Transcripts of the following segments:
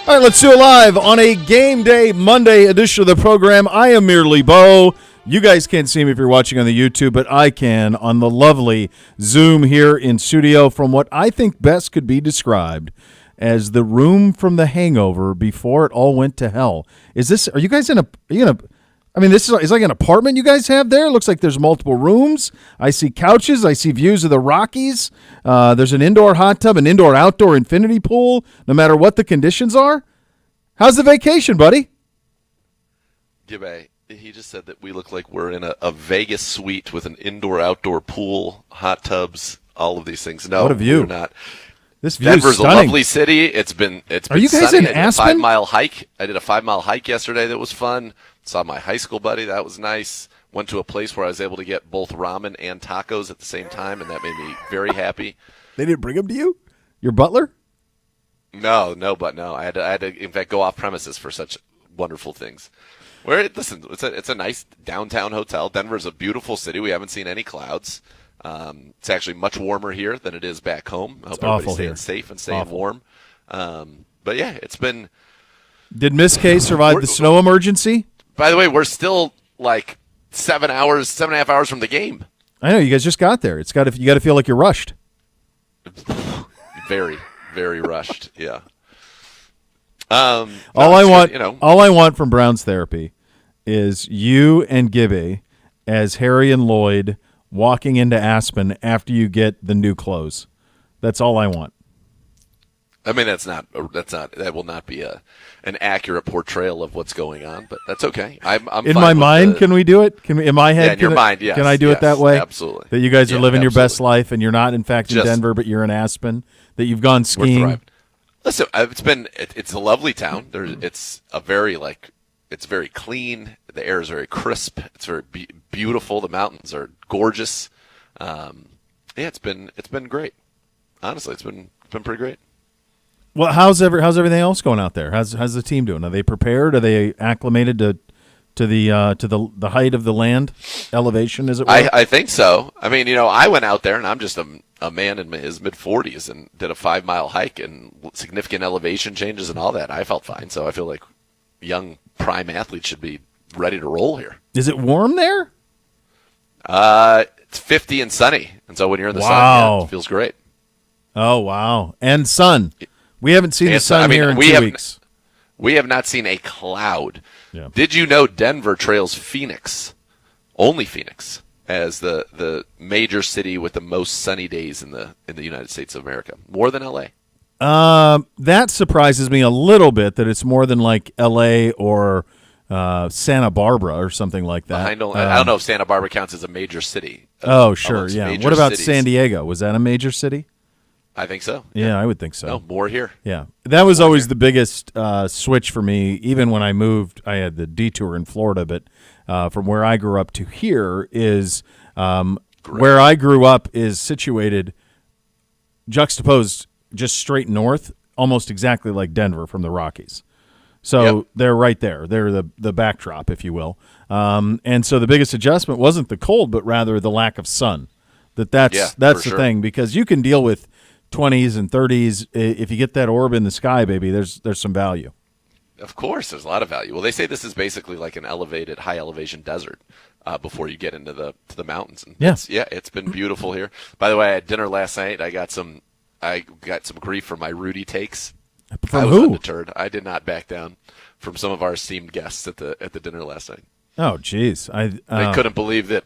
All right, let's do it live on a game day Monday edition of the program. I am merely Bo. You guys can't see me if you're watching on the YouTube, but I can on the lovely Zoom here in studio from what I think best could be described as the room from The Hangover before it all went to hell. Are you guys in a, I mean, this is like an apartment you guys have there. It looks like there's multiple rooms. I see couches. I see views of the Rockies. There's an indoor hot tub, an indoor-outdoor infinity pool, no matter what the conditions are. How's the vacation, buddy? Gibbe, he just said that we look like we're in a Vegas suite with an indoor-outdoor pool, hot tubs, all of these things. No, what a view. we're not. This view Denver's is stunning. a lovely city. It's been Are you guys sunny. in Aspen? I did a 5-mile hike yesterday that was fun. Saw my high school buddy. That was nice. Went to a place where I was able to get both ramen and tacos at the same time, and that made me very happy. They didn't bring them to you? Your butler? No. I had to, in fact, go off premises for such wonderful things. Listen, it's a nice downtown hotel. Denver's a beautiful city. We haven't seen any clouds. It's actually much warmer here than it is back home. I hope everybody's staying safe and staying warm. But yeah, it's been. Did Miss K survive the snow emergency? By the way, we're still like 7.5 hours from the game. I know you guys just got there. You got to feel like you're rushed. Very, very rushed. Yeah. All I want from Brown's Therapy is you and Gibby as Harry and Lloyd walking into Aspen after you get the new clothes. That's all I want. I mean, that will not be an accurate portrayal of what's going on, but that's okay. I'm in my mind. Can we do it? In my head? Yeah, in your mind, yes. Can I do it that way? Absolutely. That you guys are living your best life, and you're not, in fact, in Denver, but you're in Aspen. That you've gone skiing. Listen, it's a lovely town. It's very clean. The air is very crisp. It's very beautiful. The mountains are gorgeous. It's been great. Honestly, it's been pretty great. Well, how's everything else going out there? How's the team doing? Are they prepared? Are they acclimated to the height of the land, elevation, as it were? I think so. I mean, I went out there, and I'm just a man in his mid-40s, and did a 5-mile hike and significant elevation changes and all that. I felt fine, so I feel like young prime athletes should be ready to roll here. Is it warm there? It's 50 and sunny, and so when you're in the sun, it feels great. Oh, wow. And sun. We haven't seen the sun here in 2 weeks. We have not seen a cloud. Yeah. Did you know Denver trails Phoenix, only Phoenix, as the major city with the most sunny days in the United States of America, more than L.A.? That surprises me a little bit that it's more than like L.A. or Santa Barbara or something like that. I don't know if Santa Barbara counts as a major city. Oh, sure, yeah. What about San Diego? Was that a major city? I think so. Yeah, I would think so. No, more here. Yeah. That was always the biggest switch for me. Even when I moved, I had the detour in Florida, but from where I grew up to here is where I grew up is situated juxtaposed just straight north, almost exactly like Denver from the Rockies. So they're right there. They're the backdrop, if you will. And so the biggest adjustment wasn't the cold, but rather the lack of sun. That's the thing, because you can deal with 20s and 30s. If you get that orb in the sky, baby, there's some value. Of course, there's a lot of value. Well, they say this is basically like an high elevation desert before you get into the mountains. And it's been beautiful here. By the way, I had dinner last night. I got some grief for my Rudy takes. From I was who? Undeterred. I did not back down from some of our esteemed guests at the dinner last night. Oh, jeez. They couldn't believe that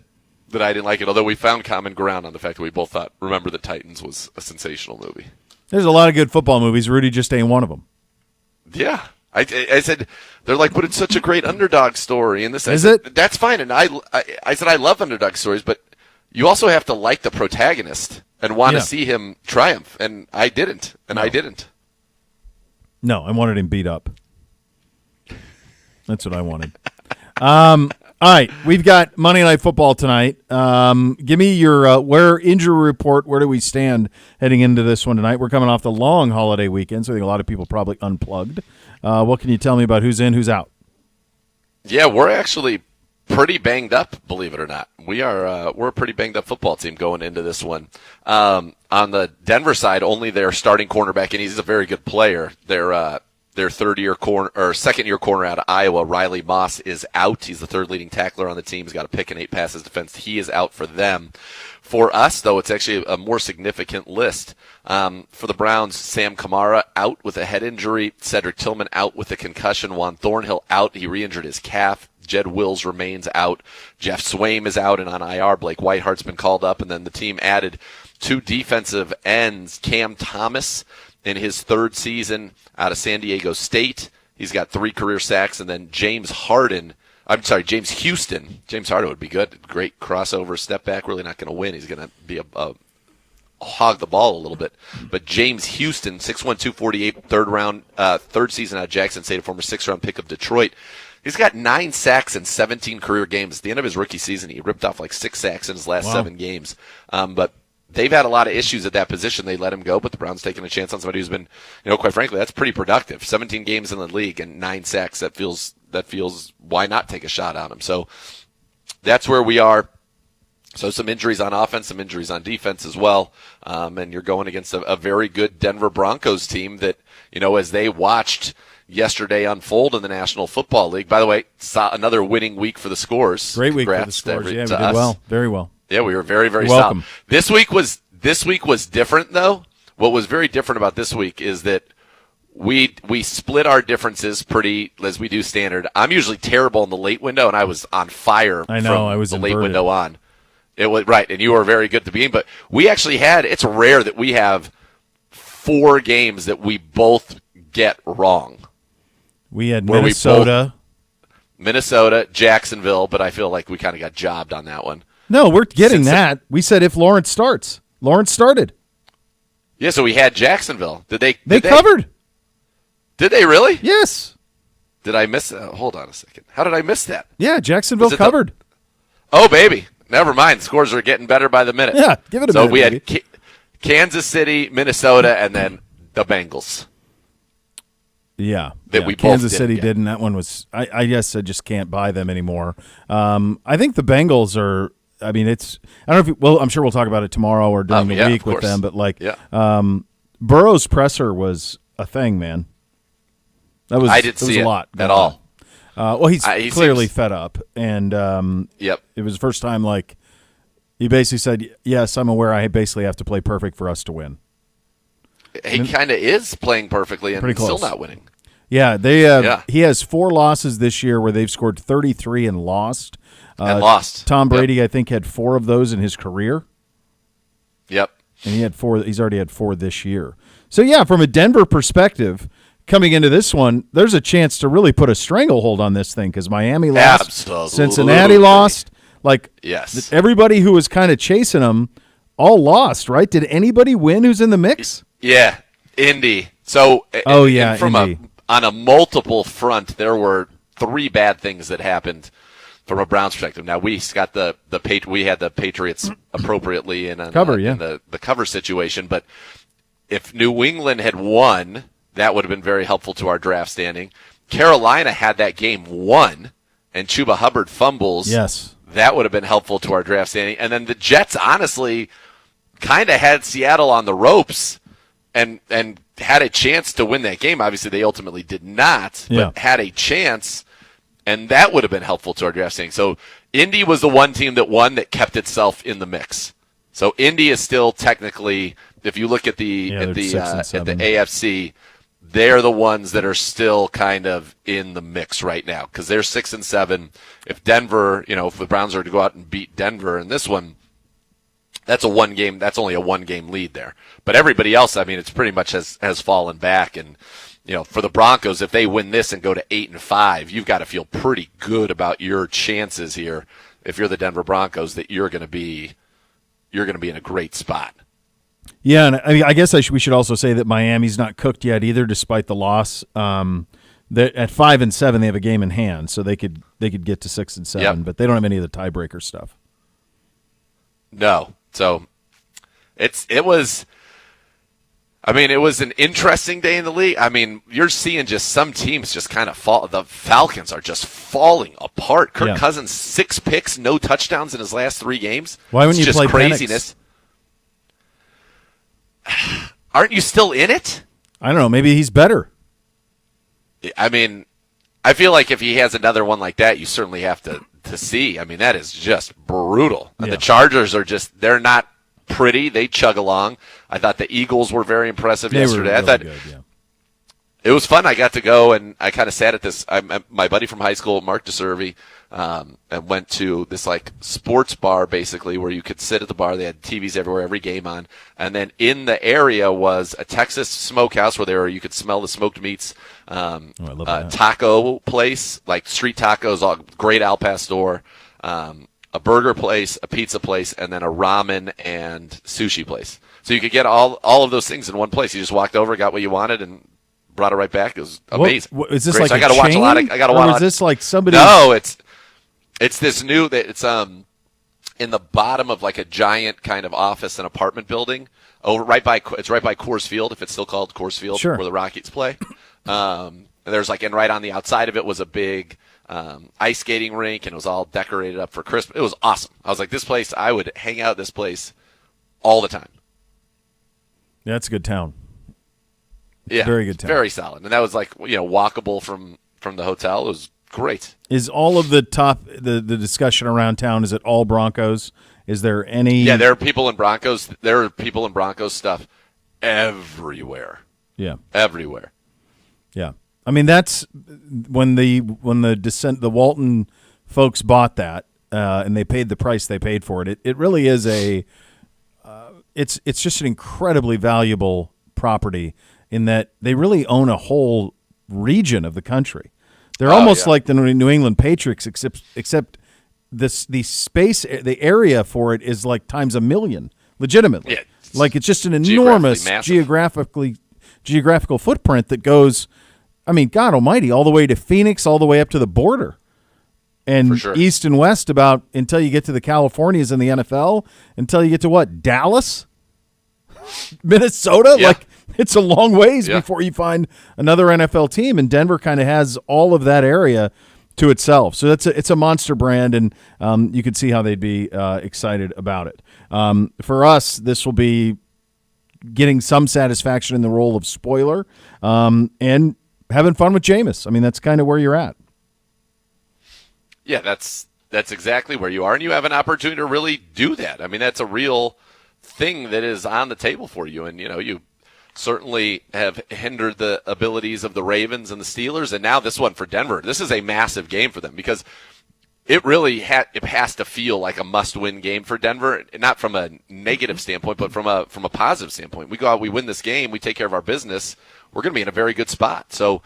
I didn't like it, although we found common ground on the fact that we both thought Remember the Titans was a sensational movie. There's a lot of good football movies. Rudy just ain't one of them. Yeah. I said, they're like, but it's such a great underdog story. And this is it? That's fine. And I said, I love underdog stories, but you also have to like the protagonist and want to see him triumph. And I didn't. I didn't. No, I wanted him beat up. That's what I wanted. All right, we've got Monday Night Football tonight. Give me your injury report. Where do we stand heading into this one tonight? We're coming off the long holiday weekend, so I think a lot of people probably unplugged. What can you tell me about who's in, who's out? Yeah, we're actually pretty banged up, believe it or not. We're a pretty banged up football team going into this one. On the Denver side, only their starting cornerback, and he's a very good player. Their Their second-year corner out of Iowa, Riley Moss, is out. He's the third leading tackler on the team. He's got a pick and 8 passes defense. He is out for them. For us, though, it's actually a more significant list. For the Browns, Sam Kamara out with a head injury. Cedric Tillman out with a concussion. Juan Thornhill out. He re-injured his calf. Jed Wills remains out. Jeff Swaim is out and on IR. Blake Whitehart's been called up. And then the team added 2 defensive ends. Cam Thomas in his 3rd season out of San Diego State. He's got 3 career sacks. And then James Houston. James Harden would be good. Great crossover, step back. Really not going to win. He's going to be a hog the ball a little bit. But James Houston, 6'1", 248, third season out of Jackson State, a former 6th-round pick of Detroit. He's got 9 sacks in 17 career games. At the end of his rookie season, he ripped off like 6 sacks in his last 7 games. But they've had a lot of issues at that position. They let him go, but the Browns taking a chance on somebody who's been, quite frankly, that's pretty productive. 17 games in the league and 9 sacks. That feels why not take a shot on him? So that's where we are. So some injuries on offense, some injuries on defense as well. And you're going against a very good Denver Broncos team that, as they watched yesterday unfold in the National Football League. By the way, saw another winning week for the Scores. Great week Congrats for the Scores. Yeah, we did us. well. Very well. Yeah, we were very, very welcome. Solid. This week was different, though. What was very different about this week is that we split our differences pretty as we do standard. I'm usually terrible in the late window, and I was on fire. I know. I was the inverted. late window on. It was right, and you were very good at the beginning. But we actually had. It's rare that we have 4 games that we both get wrong. We had Minnesota, Jacksonville, but I feel like we kind of got jobbed on that one. No, we're getting that. We said if Lawrence starts. Lawrence started. Yeah, so we had Jacksonville. Did they? They covered. Did they really? Yes. Did I miss that? Hold on a second. How did I miss that? Yeah, Jacksonville covered. Oh, baby. Never mind. Scores are getting better by the minute. Yeah, give it a minute. So we had Kansas City, Minnesota, and then the Bengals. Yeah. We Kansas both City did, and that one was – I guess I just can't buy them anymore. I think the Bengals are – I mean, it's – I don't know if – well, I'm sure we'll talk about it tomorrow or during the week with them, but Burrow's presser was a thing, man. I didn't see it a lot at all. Well, he's clearly fed up, and it was the first time he basically said, yes, I'm aware I basically have to play perfect for us to win. He kind of is playing perfectly and still not winning. Yeah, he has 4 losses this year where they've scored 33 and lost. Tom Brady, I think, had 4 of those in his career. Yep. And he had 4. He's already had 4 this year. So, yeah, from a Denver perspective, coming into this one, there's a chance to really put a stranglehold on this thing because Miami lost. Absolutely. Cincinnati lost. Yes. Everybody who was kind of chasing them all lost, right? Did anybody win who's in the mix? Yeah, Indy. So, Indy. On a multiple front, there were 3 bad things that happened from a Browns perspective. Now we had the Patriots appropriately in the cover situation, but if New England had won, that would have been very helpful to our draft standing. Carolina had that game won, and Chuba Hubbard fumbles. Yes, that would have been helpful to our draft standing. And then the Jets, honestly, kind of had Seattle on the ropes. And had a chance to win that game. Obviously, they ultimately did not, but had a chance, and that would have been helpful to our draft standing. So Indy was the one team that won that kept itself in the mix. So Indy is still technically, if you look at the AFC, they're the ones that are still kind of in the mix right now because they're 6-7. If Denver, if the Browns are to go out and beat Denver in this one, that's only a 1-game lead there. But everybody else, I mean, it's pretty much has fallen back. And, for the Broncos, if they win this and go to 8-5, you've got to feel pretty good about your chances here. If you're the Denver Broncos, that you're going to be in a great spot. Yeah, and I guess we should also say that Miami's not cooked yet either, despite the loss. At 5-7, they have a game in hand, so they could get to 6-7, but they don't have any of the tiebreaker stuff. No. So it was an interesting day in the league. I mean, you're seeing just some teams just kind of fall. The Falcons are just falling apart. Kirk Cousins, 6 picks, no touchdowns in his last 3 games. Why wouldn't you play craziness? Aren't you still in it? I don't know. Maybe he's better. I mean, I feel like if he has another one like that, you certainly have to see. I mean, that is just brutal. And Yeah. the Chargers are they're not pretty. They chug along. I thought the Eagles were very impressive yesterday. Were really I thought good, yeah. it was fun. I got to go, and I kind of sat at this. My buddy from high school, Mark DeServi, and went to this like sports bar, basically, where you could sit at the bar. They had TVs everywhere, every game on. And then in the area was a Texas smokehouse where you could smell the smoked meats. I love that. Taco place, like street tacos, all great Al Pastor. A burger place, a pizza place, and then a ramen and sushi place. So you could get all of those things in one place. You just walked over, got what you wanted, and brought it right back. It was amazing. Is this Great. like So a I gotta watch a lot of. I got to or watch. is this like somebody? No, it's this new. It's in the bottom of like a giant kind of office and apartment building. It's right by Coors Field, if it's still called Coors Field, Sure. where the Rockies play. And there's and right on the outside of it was a big ice skating rink, and it was all decorated up for Christmas. It was awesome. I was like, this place, I would hang out at this place all the time. Yeah, it's a good town. Yeah, very good town. Very solid. And that was walkable from the hotel. It was great. Is all of the the discussion around town, is it all Broncos? Is there any? Yeah, there are people in Broncos. There are people in Broncos stuff everywhere. Yeah. Everywhere. Yeah. I mean, that's when the Walton folks bought that, and they paid the price they paid for it. It really is it's just an incredibly valuable property in that they really own a whole region of the country. They're almost like the New England Patriots, except the space, the area for it is like times a million, legitimately. Yeah, like it's just an enormous geographical footprint that goes, I mean, God almighty, all the way to Phoenix, all the way up to the border. And sure. East and West about until you get to the Californias in the NFL, until you get to what, Dallas? Minnesota? Yeah. Like, it's a long ways Yeah. before you find another NFL team, and Denver kind of has all of that area to itself. So it's a monster brand, and you could see how they'd be excited about it. For us, this will be getting some satisfaction in the role of spoiler and having fun with Jameis. I mean, that's kind of where you're at. Yeah, that's exactly where you are, and you have an opportunity to really do that. I mean, that's a real thing that is on the table for you, and you certainly have hindered the abilities of the Ravens and the Steelers, and now this one for Denver. This is a massive game for them because it really it has to feel like a must-win game for Denver, not from a negative standpoint, but from a positive standpoint. We go out, we win this game, we take care of our business, we're going to be in a very good spot. So,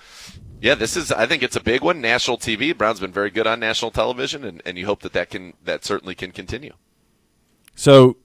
yeah, I think it's a big one. National TV, Brown's been very good on national television, and you hope that certainly can continue. So,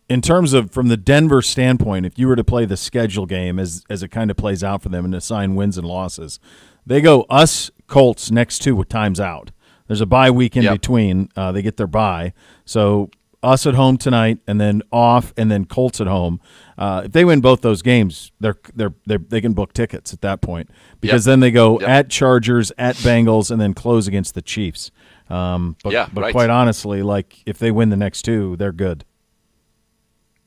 in terms of from the Denver standpoint, if you were to play the schedule game as it kind of plays out for them and assign wins and losses, they go us Colts next 2 with times out. There's a bye week in between. They get their bye. So us at home tonight, and then off, and then Colts at home. If they win both those games, they can book tickets at that point because then they go at Chargers, at Bengals, and then close against the Chiefs. But right. Quite honestly, like if they win the next 2, they're good.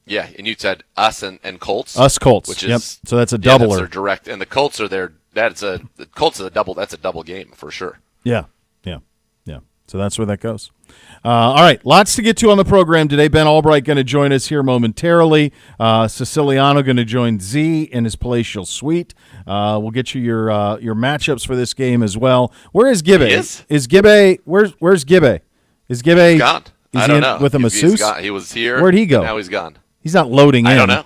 Yeah, and you said us and Colts. Us Colts, which is so that's a doubler. That's their direct, and the Colts are there. The Colts are a double. That's a double game for sure. Yeah. So that's where that goes. All right, lots to get to on the program today. Ben Albright going to join us here momentarily. Siciliano going to join Z in his palatial suite. We'll get you your matchups for this game as well. Where is Gibbe? Is Gibbe? Where's Gibbe? Is Gibbe gone? Is I he don't in know. with a masseuse? He was here. Where'd he go? Now he's gone. He's not loading in. I don't know.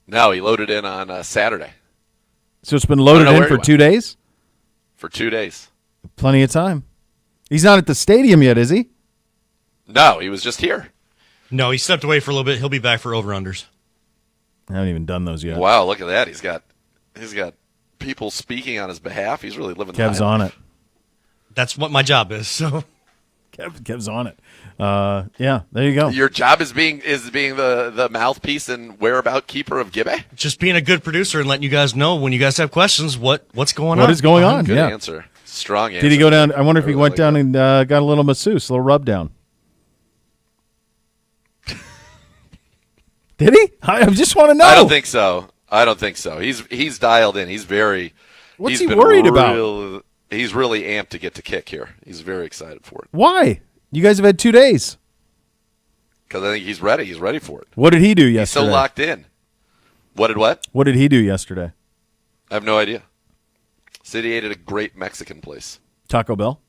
No, he loaded in on Saturday. So it's been loaded in for 2 days? For 2 days. Plenty of time. He's not at the stadium yet, is he? No, he was just here. No, he stepped away for a little bit. He'll be back for over-unders. I haven't even done those yet. Wow, look at that. He's got people speaking on his behalf. He's really living the Kev's life. on it. That's what my job is. So Kev's on it. Yeah, there you go. Your job is being the mouthpiece and whereabout keeper of Gibbe? just being a good producer and letting you guys know when you guys have questions what's going on. What is going on? Good Yeah. answer. Strong answer. Did he go down? I wonder if he went like down that. and got a little masseuse, a little rub down. Did he? I just want to know. I don't think so. He's dialed in. He's very What's he worried about? He's really amped to get to kick here. He's very excited for it. Why? You guys have had 2 days. Because I think he's ready. He's ready for it. What did he do He's yesterday? so locked in. What did what? What did he do yesterday? I have no idea. Said he ate at a great Mexican place. Taco Bell?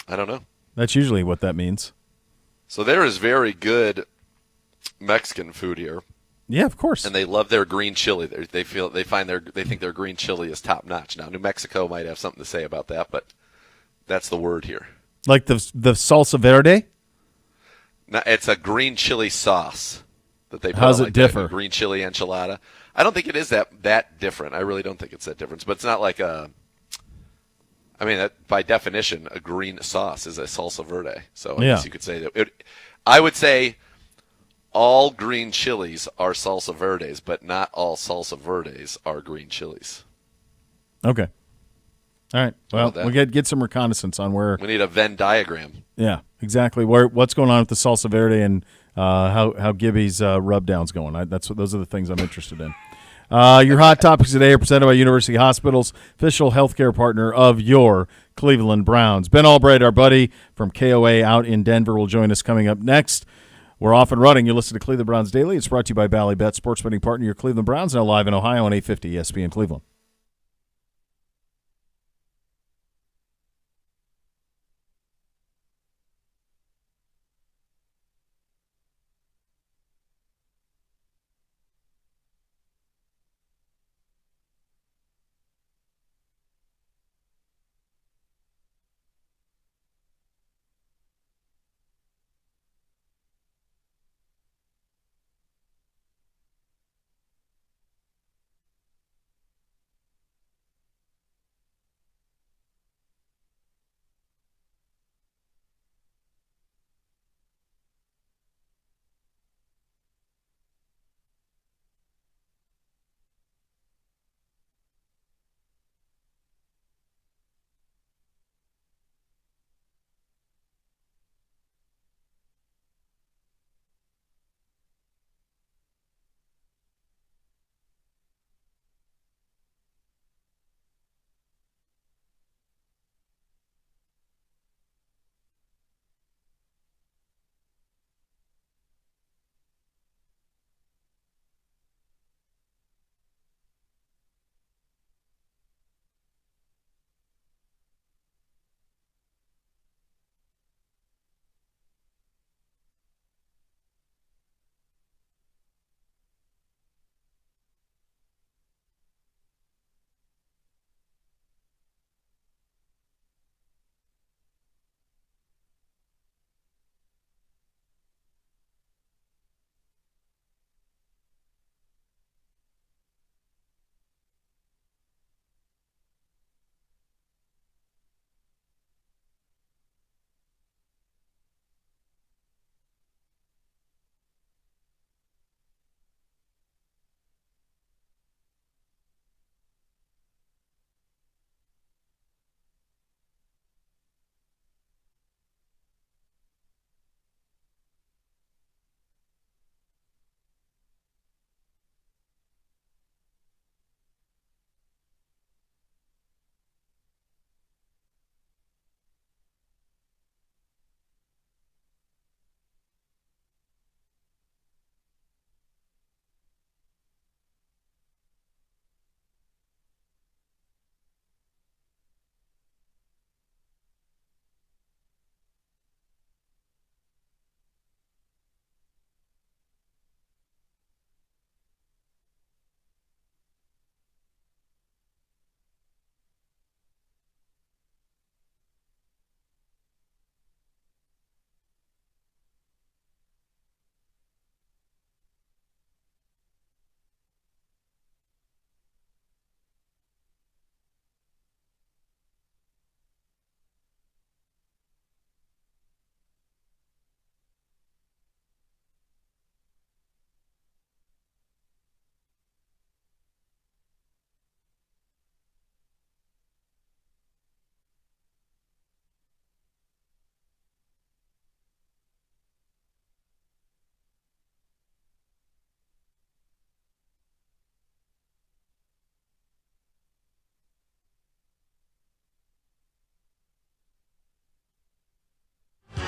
I don't know. That's usually what that means. So there is very good Mexican food here. Yeah, of course. And they love their green chili. They think their green chili is top notch. Now New Mexico might have something to say about that, but that's the word here. Like the salsa verde? Now, it's a green chili sauce that they put How's on it like differ? A green chili enchilada. I don't think it is that different. I really don't think it's that different. But it's not like by definition, a green sauce is a salsa verde. So I guess you could say that. I would say all green chilies are salsa verdes, but not all salsa verdes are green chilies. Okay. All right. Well, we'll get some reconnaissance on where. We need a Venn diagram. Yeah, exactly. What's going on with the salsa verde and how Gibby's rub down's going. Those are the things I'm interested in. Your hot topics today are presented by University Hospitals, official healthcare partner of your Cleveland Browns. Ben Albright, our buddy from KOA out in Denver, will join us coming up next. We're off and running. You listen to Cleveland Browns Daily. It's brought to you by Bally Bet, sports betting partner, your Cleveland Browns, now live in Ohio on 850 ESPN Cleveland.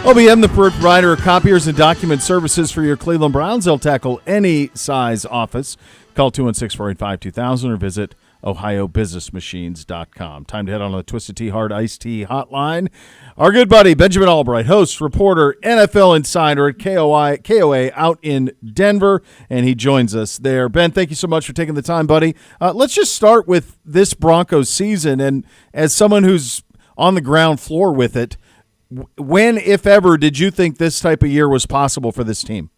OBM, the provider of copiers and document services for your Cleveland Browns. They'll tackle any size office. Call 216-485-2000 or visit ohiobusinessmachines.com. Time to head on the Twisted Tea Hard Iced Tea hotline. Our good buddy, Benjamin Albright, host, reporter, NFL insider at KOA out in Denver, and he joins us there. Ben, thank you so much for taking the time, buddy. Let's just start with this Broncos season, and as someone who's on the ground floor with it, when, if ever, did you think this type of year was possible for this team?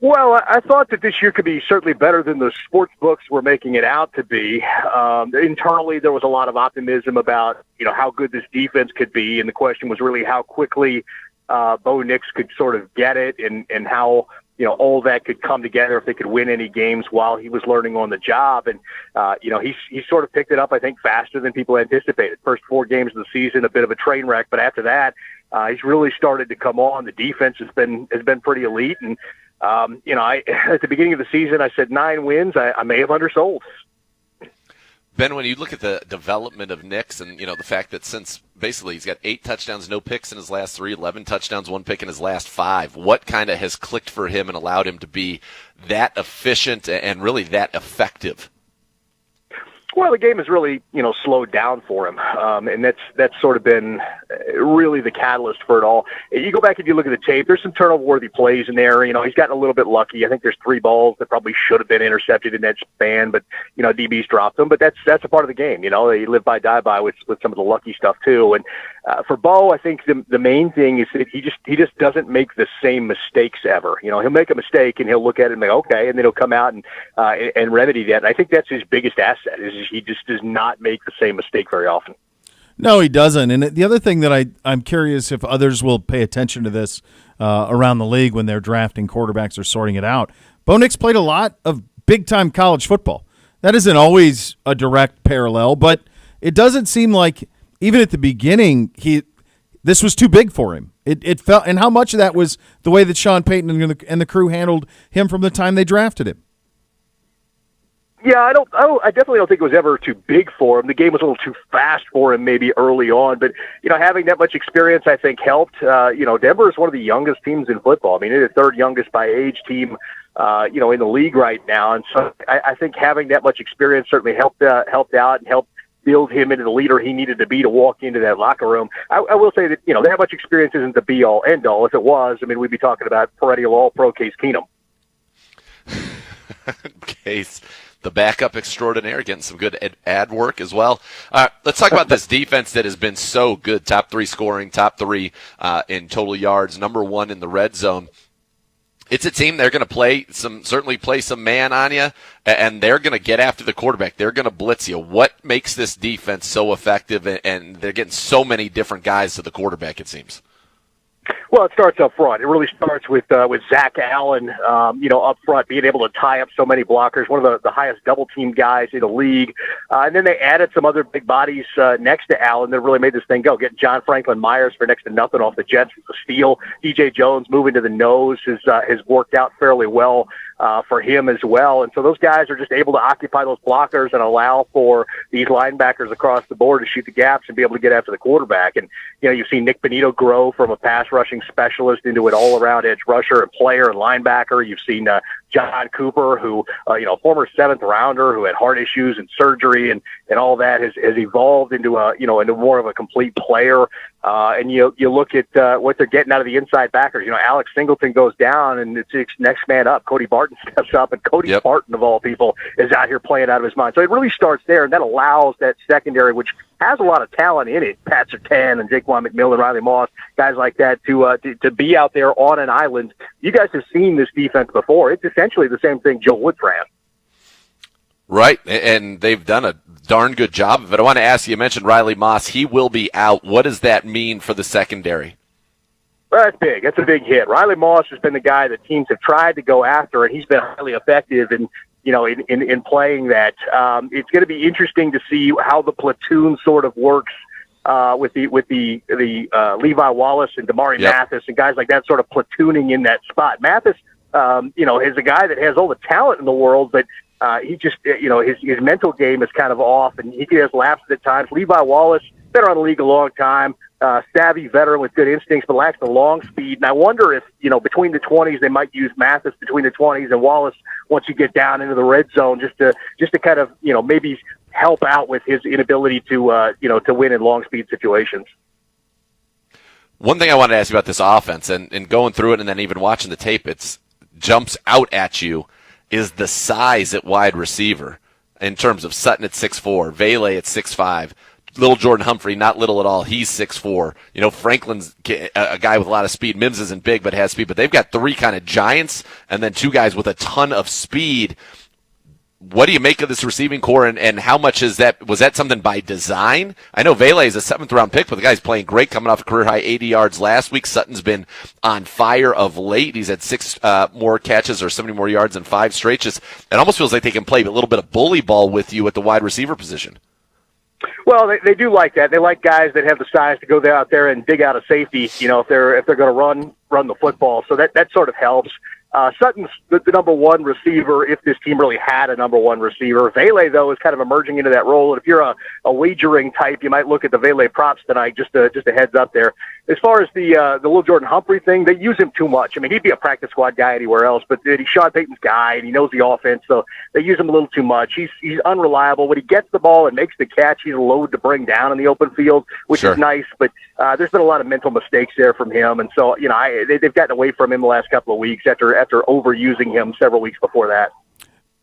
Well, I thought that this year could be certainly better than the sports books were making it out to be. Internally, there was a lot of optimism about, how good this defense could be, and the question was really how quickly Bo Nix could sort of get it and how, all that could come together if they could win any games while he was learning on the job. And, he sort of picked it up, I think, faster than people anticipated. First 4 games of the season, a bit of a train wreck, but after that, he's really started to come on. The defense has been pretty elite. And, at the beginning of the season, I said 9 wins. I may have undersold. Ben, when you look at the development of Nix and, the fact that since basically he's got 8 touchdowns, no picks in his last 3, 11 touchdowns, 1 pick in his last 5, what kind of has clicked for him and allowed him to be that efficient and really that effective? Well, the game has really, slowed down for him, and that's sort of been really the catalyst for it all. You go back and you look at the tape, there's some turnover-worthy plays in there. He's gotten a little bit lucky. I think there's 3 balls that probably should have been intercepted in that span, but, DB's dropped them. But that's a part of the game. They live by, die by with some of the lucky stuff, too. And for Bo, I think the main thing is that he just doesn't make the same mistakes ever. He'll make a mistake, and he'll look at it and be okay, and then he'll come out and remedy that. And I think that's his biggest asset is he just does not make the same mistake very often. No, he doesn't. And the other thing that I'm curious if others will pay attention to this around the league when they're drafting quarterbacks or sorting it out. Bo Nix played a lot of big-time college football. That isn't always a direct parallel, but it doesn't seem like even at the beginning this was too big for him. It felt, and how much of that was the way that Sean Payton and the crew handled him from the time they drafted him? Yeah, I definitely don't think it was ever too big for him. The game was a little too fast for him maybe early on, but, having that much experience, I think, helped. Denver is one of the youngest teams in football. I mean, they're the 3rd youngest by age team, in the league right now. And so I think having that much experience certainly helped out and helped build him into the leader he needed to be to walk into that locker room. I will say that, that much experience isn't the be-all, end-all. If it was, we'd be talking about perennial all-pro Case Keenum. Case. The backup extraordinaire, getting some good ad work as well. Let's talk about this defense that has been so good. Top 3 scoring, top 3 in total yards, number 1 in the red zone. It's a team they're going to certainly play some man on you, and they're going to get after the quarterback. They're going to blitz you. What makes this defense so effective, and they're getting so many different guys to the quarterback, it seems? Well, it starts up front. It really starts with Zach Allen, up front, being able to tie up so many blockers, one of the highest double-team guys in the league. And then they added some other big bodies next to Allen that really made this thing go. Getting John Franklin Myers for next to nothing off the Jets with the steal. DJ Jones moving to the nose has worked out fairly well for him as well. And so those guys are just able to occupy those blockers and allow for these linebackers across the board to shoot the gaps and be able to get after the quarterback. And, you've seen Nick Benito grow from a pass rushing specialist into an all-around edge rusher and player and linebacker. You've seen John Cooper, who, former 7th rounder who had heart issues and surgery and all that has evolved into into more of a complete player. And you look at what they're getting out of the inside backers. Alex Singleton goes down and it's next man up. Cody Barton steps up, and Cody Barton, of all people, is out here playing out of his mind. So it really starts there, and that allows that secondary, which has a lot of talent in it, Pat Surtain and Jaquan McMillan, Riley Moss, guys like that, to be out there on an island. You guys have seen this defense before. It's essentially the same thing Joe Woods ran. Right, and they've done a darn good job of it. I want to ask you mentioned Riley Moss. He will be out. What does that mean for the secondary? Well, that's big. That's a big hit. Riley Moss has been the guy that teams have tried to go after, and he's been highly effective in playing that. It's going to be interesting to see how the platoon sort of works with the Levi Wallace and Damari Mathis and guys like that sort of platooning in that spot. Mathis, is a guy that has all the talent in the world, but he just, his mental game is kind of off, and he has lapses at times. Levi Wallace been around the league a long time, savvy veteran with good instincts, but lacks the long speed. And I wonder if, between the 20s, they might use Mathis between the 20s and Wallace once you get down into the red zone, just to kind of, maybe help out with his inability to win in long speed situations. One thing I wanted to ask you about this offense, and going through it and then even watching the tape, it jumps out at you, is the size at wide receiver in terms of Sutton at 6'4", Vele at 6'5", little Jordan Humphrey, not little at all. He's 6'4". Franklin's a guy with a lot of speed. Mims isn't big but has speed, but they've got three kind of giants and then two guys with a ton of speed. What do you make of this receiving core, and how much is that? Was that something by design? I know Vele is a 7th-round pick, but the guy's playing great, coming off a career-high 80 yards last week. Sutton's been on fire of late. He's had 6 more catches or 70 more yards in 5 straight. Just, it almost feels like they can play a little bit of bully ball with you at the wide receiver position. Well, they do like that. They like guys that have the size to go out there and dig out a safety, if they're going to run the football. So that sort of helps. Sutton's the number one receiver if this team really had a number one receiver. Vele, though, is kind of emerging into that role. And if you're a wagering type, you might look at the Vele props tonight, just a heads up there. As far as the little Jordan Humphrey thing, they use him too much. I mean, he'd be a practice squad guy anywhere else, but he's Sean Payton's guy, and he knows the offense, so they use him a little too much. He's unreliable. When he gets the ball and makes the catch, he's a load to bring down in the open field, which is nice, but there's been a lot of mental mistakes there from him, and so, they've gotten away from him the last couple of weeks after overusing him several weeks before that.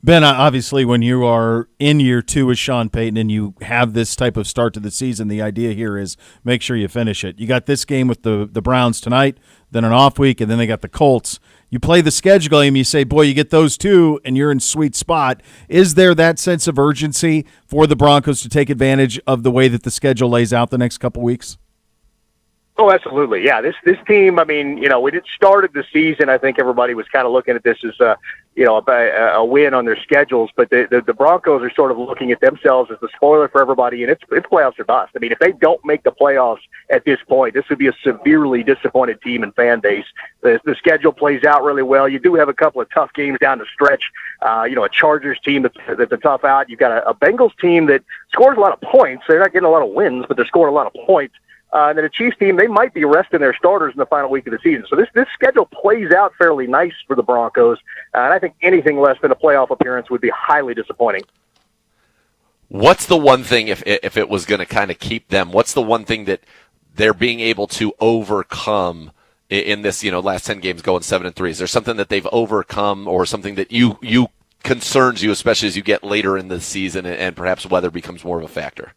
Ben, obviously, when you are in year 2 with Sean Payton and you have this type of start to the season, the idea here is make sure you finish it. You got this game with the Browns tonight, then an off week, and then they got the Colts. You play the schedule game, you say, boy, you get those two, and you're in sweet spot. Is there that sense of urgency for the Broncos to take advantage of the way that the schedule lays out the next couple weeks? Oh, absolutely. Yeah, this team, I mean, when it started the season, I think everybody was kind of looking at this as a win on their schedules, but the Broncos are sort of looking at themselves as the spoiler for everybody, and it's playoffs or bust. I mean, if they don't make the playoffs at this point, this would be a severely disappointed team and fan base. The schedule plays out really well. You do have a couple of tough games down the stretch. A Chargers team that's a tough out. You've got a Bengals team that scores a lot of points. They're not getting a lot of wins, but they're scoring a lot of points. And then a Chiefs team, they might be resting their starters in the final week of the season. So this schedule plays out fairly nice for the Broncos. And I think anything less than a playoff appearance would be highly disappointing. What's the one thing, if it was going to kind of keep them, what's the one thing that they're being able to overcome in this, last 10 games going 7-3? Is there something that they've overcome or something that you concerns you, especially as you get later in the season and perhaps weather becomes more of a factor?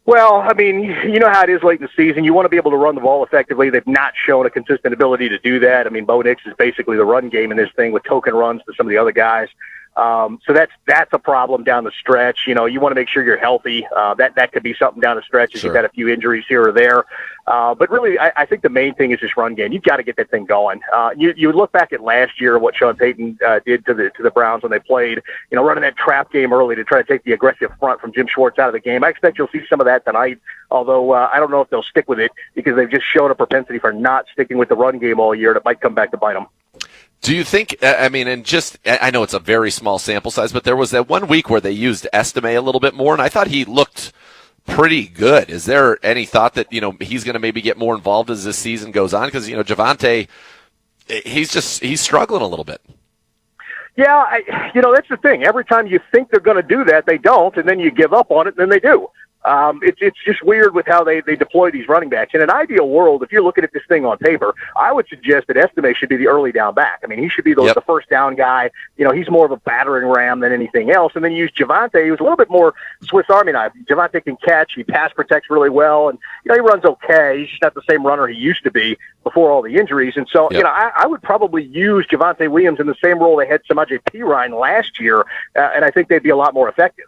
Well, I mean, you know how it is late in the season. You want to be able to run the ball effectively. They've not shown a consistent ability to do that. I mean, Bo Nix is basically the run game in this thing with token runs to some of the other guys. So that's a problem down the stretch. You want to make sure you're healthy. That could be something down the stretch if you've got a few injuries here or there. But really, I think the main thing is just run game. You've got to get that thing going. You look back at last year, what Sean Payton did to the Browns when they played, running that trap game early to try to take the aggressive front from Jim Schwartz out of the game. I expect you'll see some of that tonight, although I don't know if they'll stick with it because they've just shown a propensity for not sticking with the run game all year that might come back to bite them. Do you think, I know it's a very small sample size, but there was that 1 week where they used Estime a little bit more, and I thought he looked pretty good. Is there any thought that, he's going to maybe get more involved as this season goes on? Because, Javonte, he's struggling a little bit. Yeah, that's the thing. Every time you think they're going to do that, they don't, and then you give up on it, and then they do. It's just weird with how they deploy these running backs. In an ideal world, if you're looking at this thing on paper, I would suggest that Estime should be the early down back. I mean, he should be the first down guy. He's more of a battering ram than anything else. And then you use Javonte, who's a little bit more Swiss Army knife. Javonte can catch. He pass protects really well. And, he runs okay. He's just not the same runner he used to be before all the injuries. And so, I would probably use Javonte Williams in the same role they had Samaje Perine last year, and I think they'd be a lot more effective.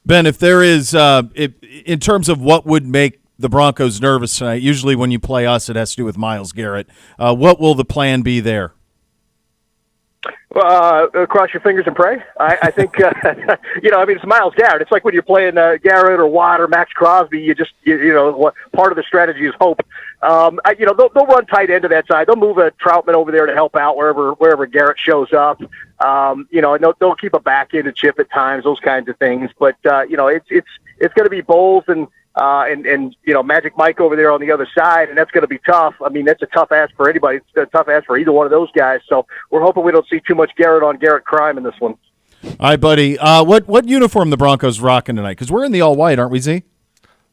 Ben, if there is, in terms of what would make the Broncos nervous tonight, usually when you play us, it has to do with Myles Garrett. What will the plan be there? Cross your fingers and pray. I think, it's Myles Garrett. It's like when you're playing Garrett or Watt or Max Crosby, part of the strategy is hope. They'll run tight end to that side. They'll move a Troutman over there to help out wherever Garrett shows up. And they'll keep a back end to chip at times, those kinds of things. But, it's it's going to be Bowles and Magic Mike over there on the other side, and that's going to be tough. I mean, that's a tough ask for anybody. It's a tough ask for either one of those guys. So we're hoping we don't see too much Garrett on Garrett crime in this one. All right, buddy. What uniform the Broncos rocking tonight? Because we're in the all white, aren't we, Z?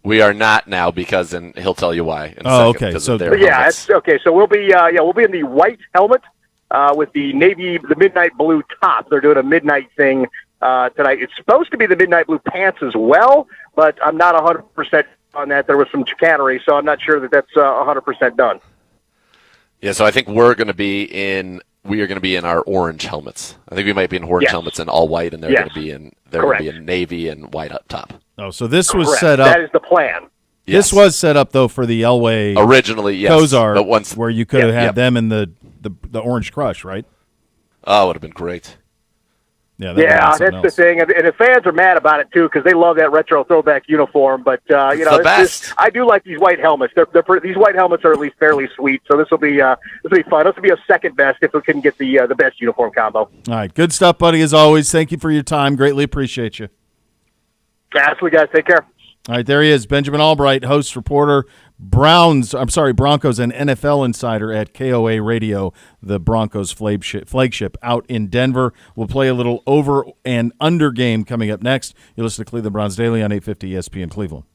We are not now because, and he'll tell you why. In a Oh, second, okay. So it's okay. So we'll be we'll be in the white helmet with the midnight blue top. They're doing a midnight thing tonight. It's supposed to be the midnight blue pants as well, but I'm not 100% on that. There was some chicanery, so I'm not sure that that's 100% done. Yeah, so I think we are going to be in our orange helmets. I think we might be in orange helmets and all white, and they're going to be in navy and white up top. Oh, so this was Correct. set up. That is the plan. This was set up though for the Elway originally, yes, Kozar, but once where you could have had them in the orange crush, right? Oh, it would have been great. Yeah, that's the thing, and the fans are mad about it too because they love that retro throwback uniform. But the best. I do like these white helmets. These white helmets are at least fairly sweet. So this will be fun. This will be a second best if we can get the best uniform combo. All right, good stuff, buddy. As always, thank you for your time. Greatly appreciate you. Absolutely, guys. Take care. All right, there he is, Benjamin Albright, host, reporter, Broncos and NFL insider at KOA Radio, the Broncos flagship out in Denver. We'll play a little over and under game coming up next. You listen to Cleveland Browns Daily on 850 ESPN Cleveland.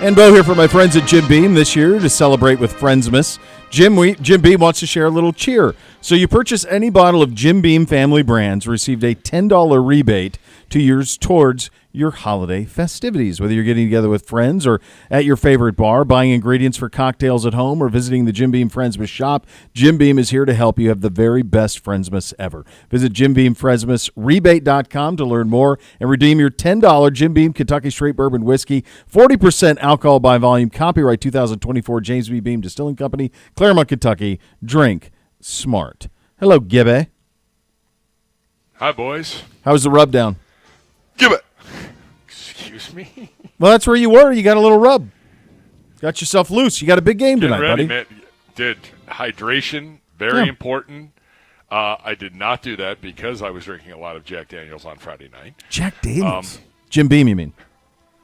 And Bo here for my friends at Jim Beam this year to celebrate with Friendsmas. Jim Beam wants to share a little cheer. So you purchase any bottle of Jim Beam family brands, received a $10 rebate to yours towards your holiday festivities. Whether you're getting together with friends or at your favorite bar, buying ingredients for cocktails at home, or visiting the Jim Beam Friendsmas shop, Jim Beam is here to help you have the very best Friendsmas ever. Visit JimBeamFriendsmasRebate.com to learn more and redeem your $10 Jim Beam Kentucky Straight Bourbon Whiskey, 40% alcohol by volume, copyright 2024, James B. Beam Distilling Company, Claremont, Kentucky. Drink smart. Hello, Gibby. Hi, boys. How was the rub down? Give it. Excuse me? Well, that's where you were. You got a little rub. Got yourself loose. You got a big game tonight, Getting ready, buddy. man. Did hydration, very important. I did not do that because I was drinking a lot of Jack Daniels on Friday night. Jack Daniels. Jim Beam, you mean?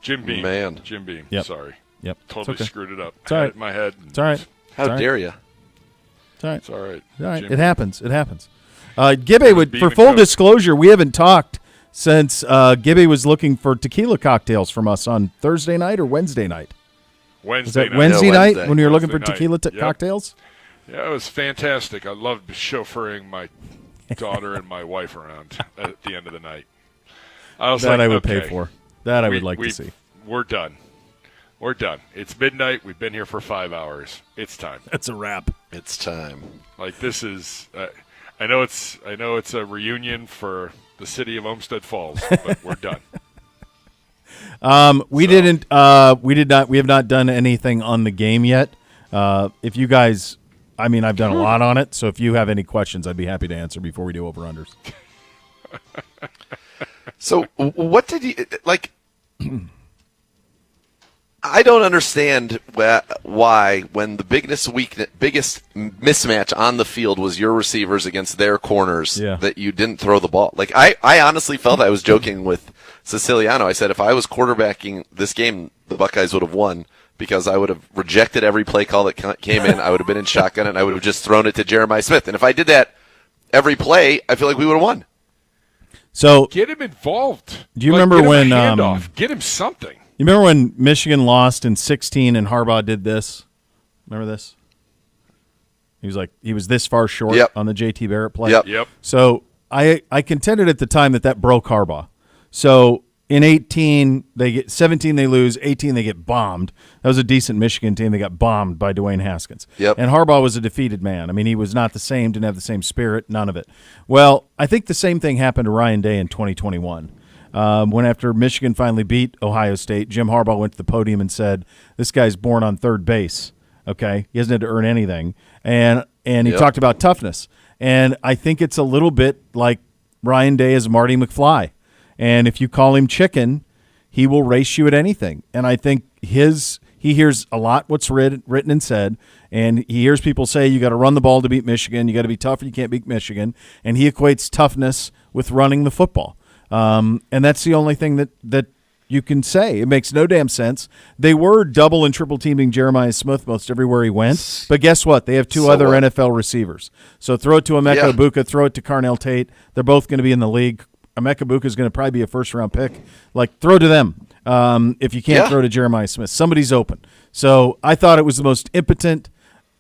Jim Beam. Man. Jim Beam. Yep. Sorry. Yep. Totally It's okay. screwed it up. It's all right. Had it in my head. It's all right. How dare you? It's all right. It's all right. All right. Jim It Beam. happens. It happens. Gibby, Beam for and full Coke. disclosure, we haven't talked since Gibby was looking for tequila cocktails from us on Thursday night or Wednesday night. Wednesday Was that night. Wednesday Yeah, night Wednesday. when you were looking for Wednesday night. tequila Yep. cocktails? Yeah, it was fantastic. I loved chauffeuring my daughter and my wife around at the end of the night. I was That like, I would okay, pay for. That I would like to see. We're done. We're done. It's midnight. We've been here for 5 hours. It's time. That's a wrap. It's time. Like this is. I know it's a reunion for the city of Olmsted Falls, but we're done. We have not done anything on the game yet. If you guys, I mean, I've done a lot on it, so if you have any questions, I'd be happy to answer before we do over-unders. So, what did you like? I don't understand why, when the biggest mismatch on the field was your receivers against their corners, that you didn't throw the ball. Like, I honestly felt, I was joking with Siciliano. I said if I was quarterbacking this game, the Buckeyes would have won because I would have rejected every play call that came in. I would have been in shotgun, and I would have just thrown it to Jeremiah Smith. And if I did that every play, I feel like we would have won. So, Get him involved. Do you Like, remember get him a when, handoff. Get him something? you remember when Michigan lost in 16 and Harbaugh did this? Remember this? He was this far short on the JT Barrett play. Yep. So I contended at the time that broke Harbaugh. So in 18 they get 17 they lose, 18 they get bombed. That was a decent Michigan team. They got bombed by Dwayne Haskins. Yep. And Harbaugh was a defeated man. I mean, he was not the same, didn't have the same spirit, none of it. Well, I think the same thing happened to Ryan Day in 2021. When after Michigan finally beat Ohio State, Jim Harbaugh went to the podium and said, "This guy's born on third base. Okay, he hasn't had to earn anything." And he talked about toughness. And I think it's a little bit like Ryan Day as Marty McFly. And if you call him chicken, he will race you at anything. And I think he hears a lot what's written and said, and he hears people say you got to run the ball to beat Michigan, you got to be tough or you can't beat Michigan, and he equates toughness with running the football. And that's the only thing that you can say. It makes no damn sense. They were double and triple teaming Jeremiah Smith most everywhere he went. But guess what? They have two other NFL receivers. So throw it to Emeka Ibuka, throw it to Carnell Tate. They're both going to be in the league. Emeka Ibuka is going to probably be a first-round pick. Like, throw to them if you can't throw to Jeremiah Smith. Somebody's open. So I thought it was the most impotent